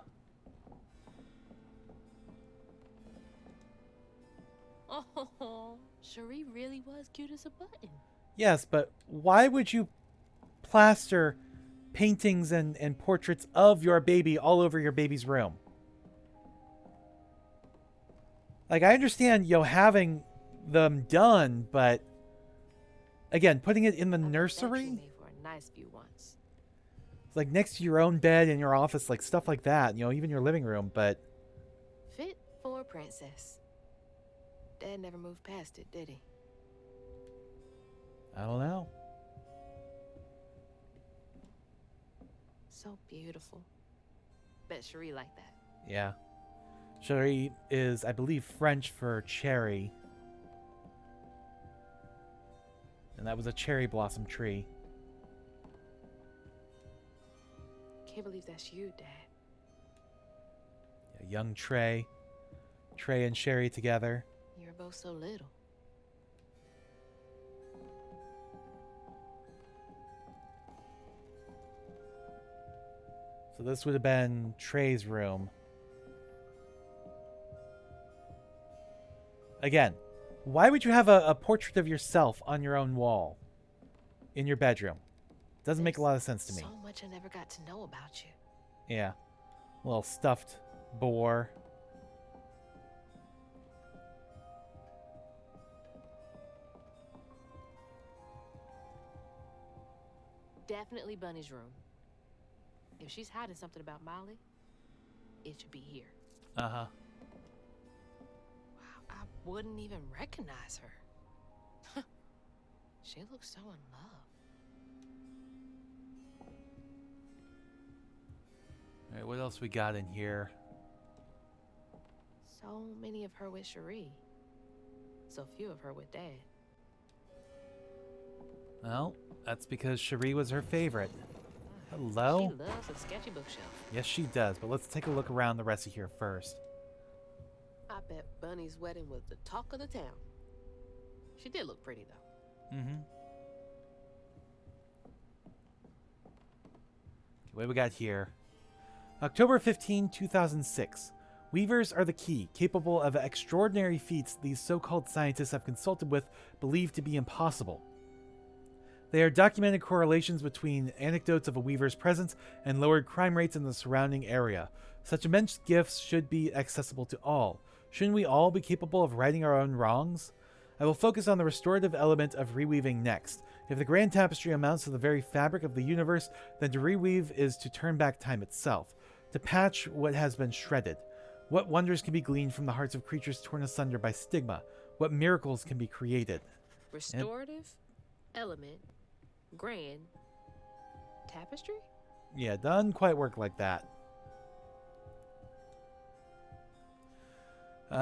Oh, Cherie really was cute as a button. Yes, but why would you plaster paintings and portraits of your baby all over your baby's room? Like, I understand, having them done, but again, putting it in the nursery? Made for a nice view once. It's like next to your own bed in your office, like stuff like that, even your living room, but... Fit for a princess. Dad never moved past it, did he? I don't know. So beautiful. Bet Cherie liked that. Yeah. Cherie is, I believe, French for cherry. And that was a cherry blossom tree. Can't believe that's you, Dad. Yeah, young Trey. Trey and Cherie together. You were both so little. So this would have been Trey's room. Again, why would you have a portrait of yourself on your own wall in your bedroom? Doesn't make a lot of sense to me. So much I never got to know about you. Yeah. Little stuffed boar. Definitely Bunny's room. If she's hiding something about Molly, it should be here. Uh-huh. Wow, I wouldn't even recognize her. She looks so in love. All right, what else we got in here? So many of her with Cherie. So few of her with Dad. Well, that's because Cherie was her favorite. Hello? She loves a sketchy bookshelf. Yes, she does, but let's take a look around the rest of here first. I bet Bunny's wedding was the talk of the town. She did look pretty, though. Mm-hmm. What do we got here? October 15, 2006. Weavers are the key, capable of extraordinary feats these so-called scientists have consulted with, believed to be impossible. They are documented correlations between anecdotes of a weaver's presence and lowered crime rates in the surrounding area. Such immense gifts should be accessible to all. Shouldn't we all be capable of righting our own wrongs? I will focus on the restorative element of reweaving next. If the grand tapestry amounts to the very fabric of the universe, then to reweave is to turn back time itself, to patch what has been shredded. What wonders can be gleaned from the hearts of creatures torn asunder by stigma? What miracles can be created? Restorative, element, grand, tapestry? Yeah, doesn't quite work like that.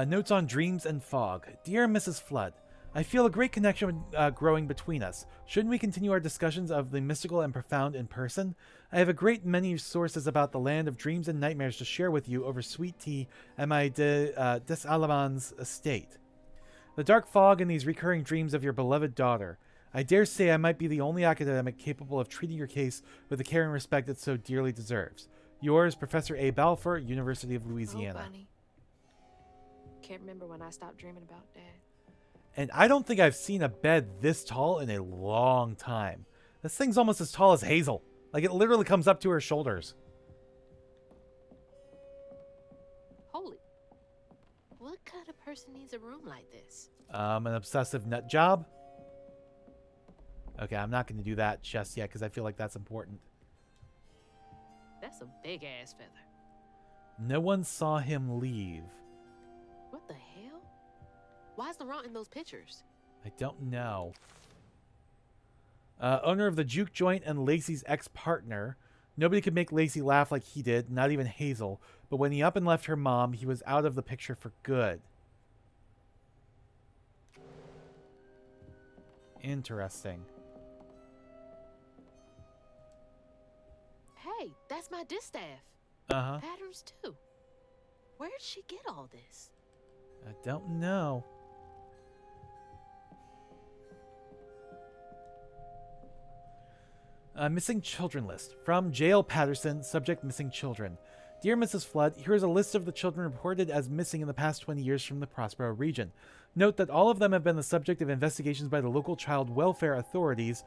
Notes on dreams and fog. Dear Mrs. Flood, I feel a great connection growing between us. Shouldn't we continue our discussions of the mystical and profound in person? I have a great many sources about the land of dreams and nightmares to share with you over sweet tea at my des Alamans estate. The dark fog and these recurring dreams of your beloved daughter. I dare say I might be the only academic capable of treating your case with the care and respect it so dearly deserves. Yours, Professor A. Balfour, University of Louisiana. Oh, Bunny. Can't remember when I stopped dreaming about Dad. And I don't think I've seen a bed this tall in a long time. This thing's almost as tall as Hazel. Like, it literally comes up to her shoulders. Holy. What kind of person needs a room like this? An obsessive nut job? Okay, I'm not going to do that just yet because I feel like that's important. That's a big ass feather. No one saw him leave. What the hell? Why's Laurent in those pictures? I don't know. Owner of the juke joint and Lacey's ex-partner. Nobody could make Lacey laugh like he did, not even Hazel. But when he up and left her mom, he was out of the picture for good. Interesting. Hey, that's my distaff. Uh-huh. Patterns too. Where'd she get all this? I don't know. Missing children list. From J.L. Patterson, subject missing children. Dear Mrs. Flood, here is a list of the children reported as missing in the past 20 years from the Prospero region. Note that all of them have been the subject of investigations by the local child welfare authorities.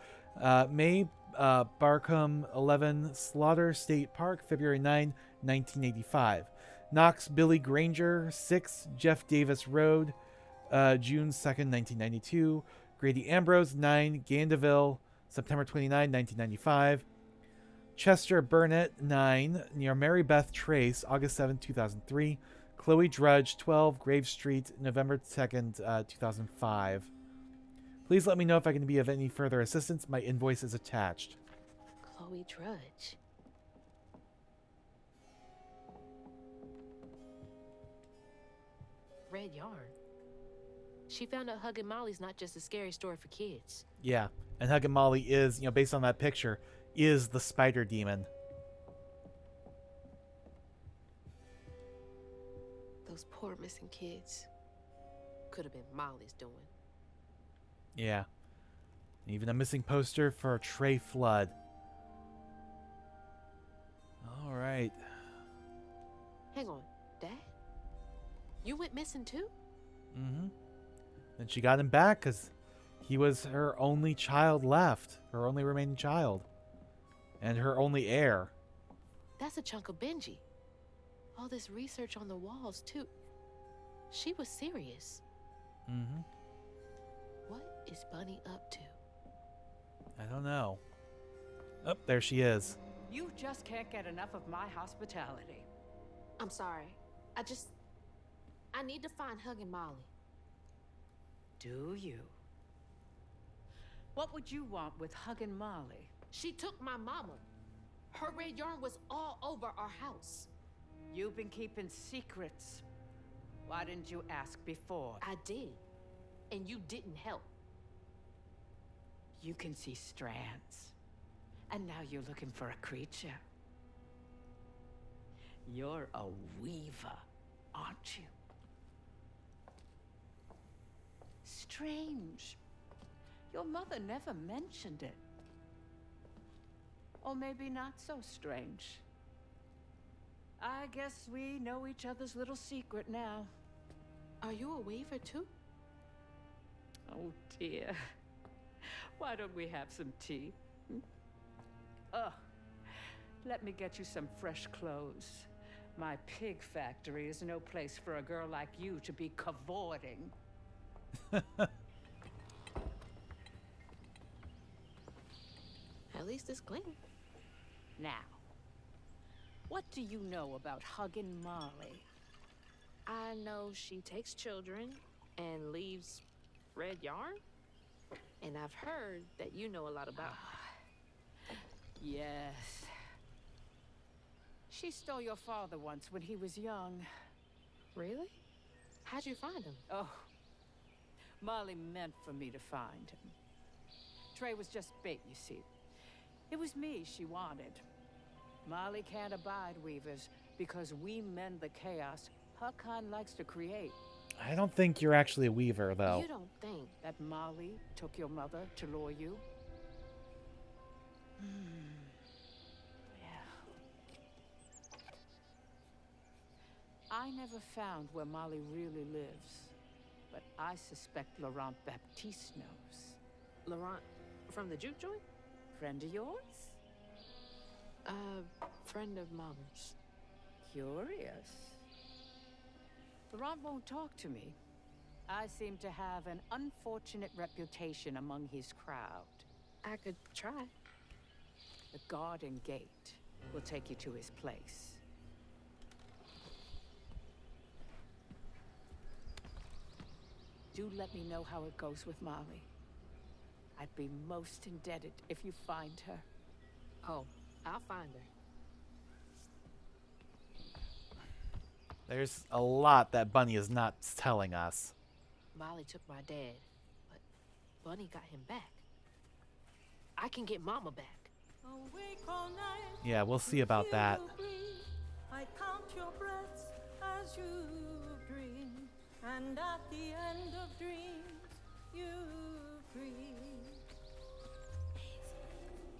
May Barcombe 11, Slaughter State Park, February 9, 1985. Knox Billy Granger, 6, Jeff Davis Road, June 2nd, 1992. Grady Ambrose, 9, Gandeville, September 29, 1995. Chester Burnett, 9, near Mary Beth Trace, August 7, 2003. Chloe Drudge, 12, Grave Street, November 2nd, 2005. Please let me know if I can be of any further assistance. My invoice is attached. Chloe Drudge. red yarn. She found out hugging Molly's not just a scary story for kids. Yeah, and Huggin' Molly is, based on that picture, is the spider demon. Those poor missing kids. Could have been Molly's doing. Yeah. Even a missing poster for Trey Flood. All right. Hang on, Dad? You went missing too? Mm-hmm. And she got him back because he was her only child left. Her only remaining child. And her only heir. That's a chunk of Benji. All this research on the walls, too. She was serious. Mm-hmm. What is Bunny up to? I don't know. Oh, there she is. You just can't get enough of my hospitality. I'm sorry. I need to find hugging Molly. Do you? What would you want with hugging Molly? She took my mama. Her red yarn was all over our house. You've been keeping secrets. Why didn't you ask before? I did. And you didn't help. You can see strands. And now you're looking for a creature. You're a weaver, aren't you? Strange. Your mother never mentioned it. Or maybe not so strange. I guess we know each other's little secret now. Are you a weaver, too? Oh, dear. Why don't we have some tea? Let me get you some fresh clothes. My pig factory is no place for a girl like you to be cavorting. At least it's clean. Now, what do you know about hugging Molly? I know she takes children and leaves red yarn. And I've heard that you know a lot about her. Yes. She stole your father once when he was young. Really? How'd you find him? Oh, Molly meant for me to find him. Trey was just bait, you see. It was me she wanted. Molly can't abide weavers because we mend the chaos her kind likes to create. I don't think you're actually a weaver, though. You don't think That Molly took your mother to lure you? Yeah. I never found where Molly really lives, but I suspect Laurent Baptiste knows. Laurent from the juke joint? Friend of yours? friend of Mama's. Curious. Laurent won't talk to me. I seem to have an unfortunate reputation among his crowd. I could try. The garden gate will take you to his place. Do let me know how it goes with Molly. I'd be most indebted if you find her. Oh, I'll find her. There's a lot that Bunny is not telling us. Molly took my dad, but Bunny got him back. I can get Mama back. Yeah, we'll see about that. I count your breaths as you dream, and at the end of dreams you breathe.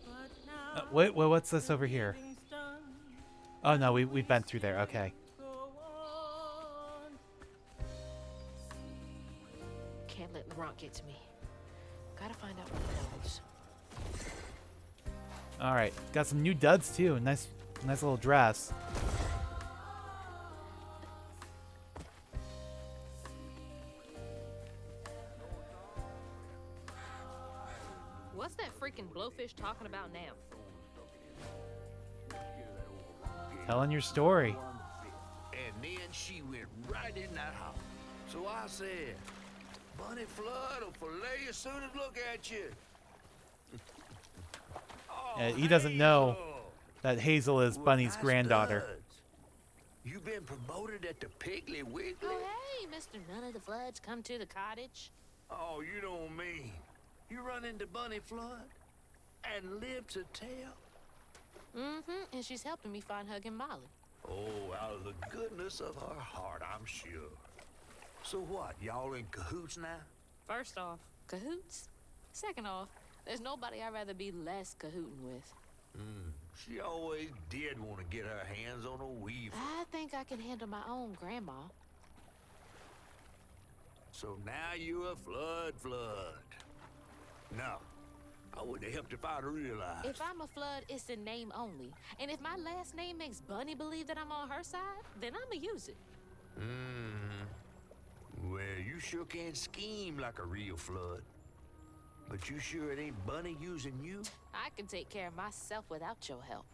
But now Wait, what's this over here? everything's done. Oh no, we've been through there. Okay. Go on. Can't let Laurent get to me. Gotta find out what he knows. All right, got some new duds too. Nice little dress. What's that freaking blowfish talking about now? Telling your story. And then she went right in that house. So I said, Bunny Flood will fillet you as soon as look at you. Oh, He doesn't know Hazel. that Hazel is Well, Bunny's nice granddaughter. duds. You been promoted at the Piggly Wiggly? Oh, hey, Mr. None of the Floods, come to the cottage. Oh, you don't mean. You run into Bunny Flood and live to tell? Mm-hmm, and she's helping me find Huggin' Molly. Oh, out of the goodness of her heart, I'm sure. So what, y'all in cahoots now? First off, cahoots. Second off, there's nobody I'd rather be less cahooting with. She always did want to get her hands on a weaver. I think I can handle my own grandma. So now you're a flood. No, I wouldn't have helped if I'd realized. If I'm a Flood, it's in name only. And if my last name makes Bunny believe that I'm on her side, then I'ma use it. Well, you sure can scheme like a real flood. But you sure it ain't Bunny using you? I can take care of myself without your help.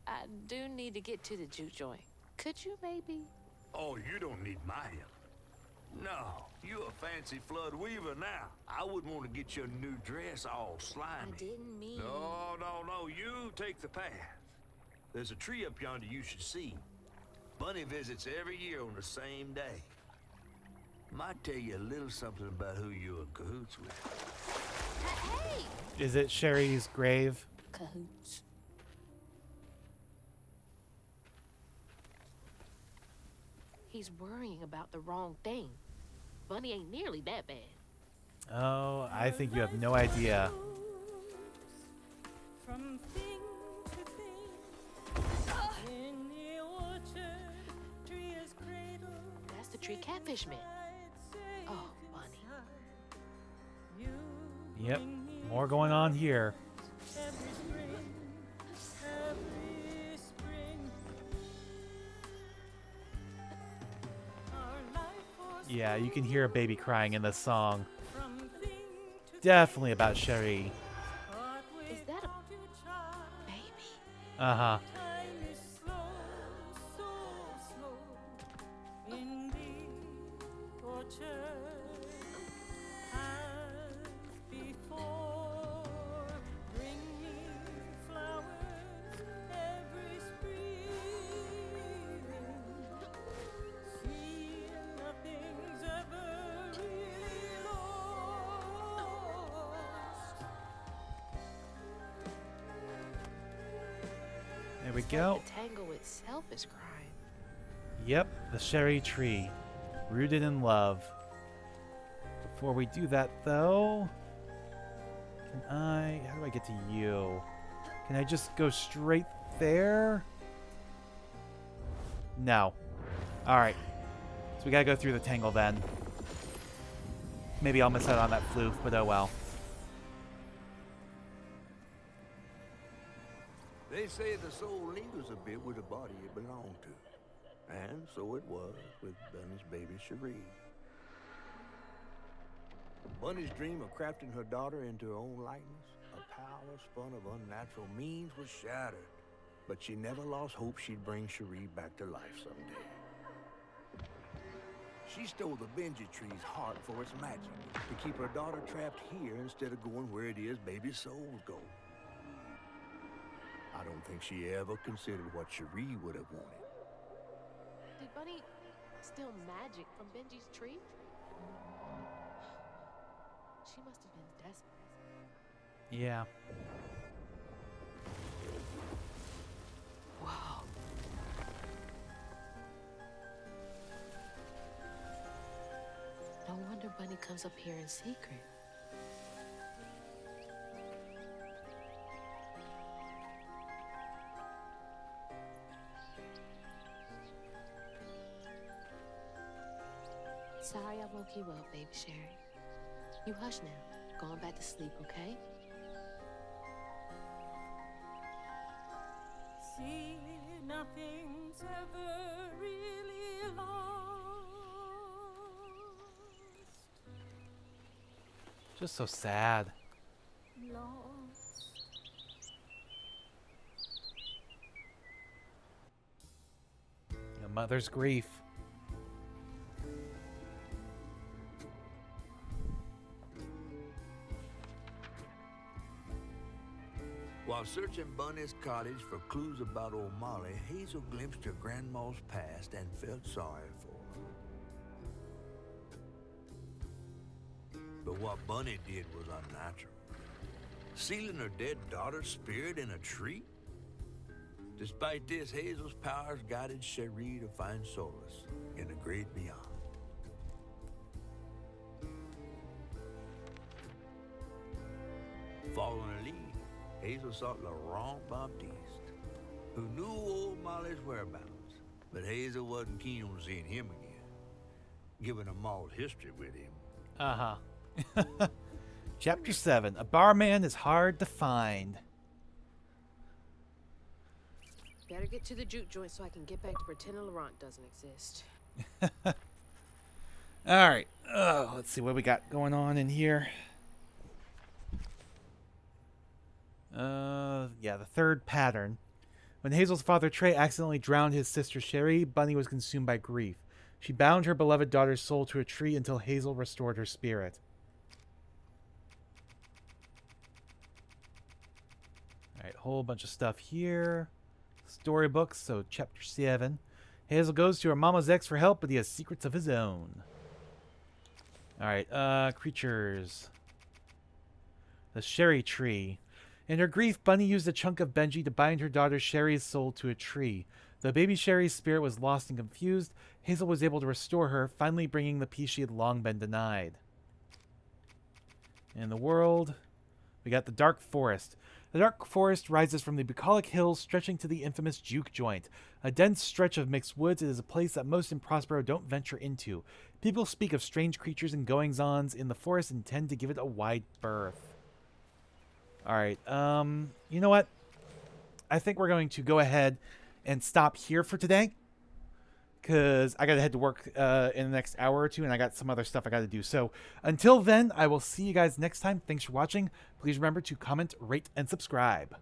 I do need to get to the juke joint. Could you maybe? Oh, you don't need my help. No, you a fancy flood weaver now. I wouldn't want to get your new dress all slimy. I didn't mean... No, you take the path. There's a tree up yonder you should see. Bunny visits every year on the same day. Might tell you a little something about who you're in cahoots with. Hey! Is it Cherie's grave? Cahoots. He's worrying about the wrong thing. Bunny ain't nearly that bad. Oh, I think you have no idea. From thing to thing. In the orchard, tree is cradle. That's the tree catfish meant. Oh, Bunny. Yep, more going on here. Every spring, our life was Yeah, you can hear a baby crying in this song. from thing to Definitely about Cherie. part Is that a without you try. baby? Uh-huh. Time is slow, so slow in the orchard. As before, bring me flowers every spring. See, nothing's ever really lost. There we Like go. the tango itself is crying. Yep, the Cherie tree. Rooted in love. Before we do that, though... How do I get to you? Can I just go straight there? No. Alright. So we gotta go through the tangle then. Maybe I'll miss out on that floof, but oh well. They say the soul lingers a bit with the body it belonged to. And so it was with Bunny's baby Cherie. Bunny's dream of crafting her daughter into her own likeness, a power spun of unnatural means, was shattered. But she never lost hope she'd bring Cherie back to life someday. She stole the Benji tree's heart for its magic, to keep her daughter trapped here instead of going where it is baby souls go. I don't think she ever considered what Cherie would have wanted. Did Bunny steal magic from Benji's tree? She must have been desperate. Yeah. Whoa. No wonder Bunny comes up here in secret. Sorry I woke you up, baby Cherie. You hush now. Going back to sleep, okay? See, nothing's ever really lost. Just so sad. Lost. A mother's grief. While searching Bunny's cottage for clues about old Molly, Hazel glimpsed her grandma's past and felt sorry for her. But what Bunny did was unnatural. Sealing her dead daughter's spirit in a tree? Despite this, Hazel's powers guided Cherie to find solace in the great beyond. Following her lead, Hazel sought Laurent Baptiste, who knew old Molly's whereabouts, but Hazel wasn't keen on seeing him again, given a mauled history with him. Uh-huh. Chapter 7. A barman is hard to find. Better get to the juke joint so I can get back to pretending Laurent doesn't exist. Alright. Let's see what we got going on in here. Yeah, the third pattern. When Hazel's father Trey accidentally drowned his sister Cherie, Bunny was consumed by grief. She bound her beloved daughter's soul to a tree until Hazel restored her spirit. Alright, whole bunch of stuff here. Storybooks, so chapter 7. Hazel goes to her mama's ex for help, but he has secrets of his own. Alright, creatures. The Cherie tree. In her grief, Bunny used a chunk of Benji to bind her daughter Cherie's soul to a tree. Though baby Cherie's spirit was lost and confused, Hazel was able to restore her, finally bringing the peace she had long been denied. In the world, we got the Dark Forest. The Dark Forest rises from the bucolic hills stretching to the infamous Juke Joint. A dense stretch of mixed woods, it is a place that most in Prospero don't venture into. People speak of strange creatures and goings-ons in the forest and tend to give it a wide berth. Alright, you know what? I think we're going to go ahead and stop here for today. Because I got to head to work in the next hour or two, and I got some other stuff I got to do. So until then, I will see you guys next time. Thanks for watching. Please remember to comment, rate, and subscribe.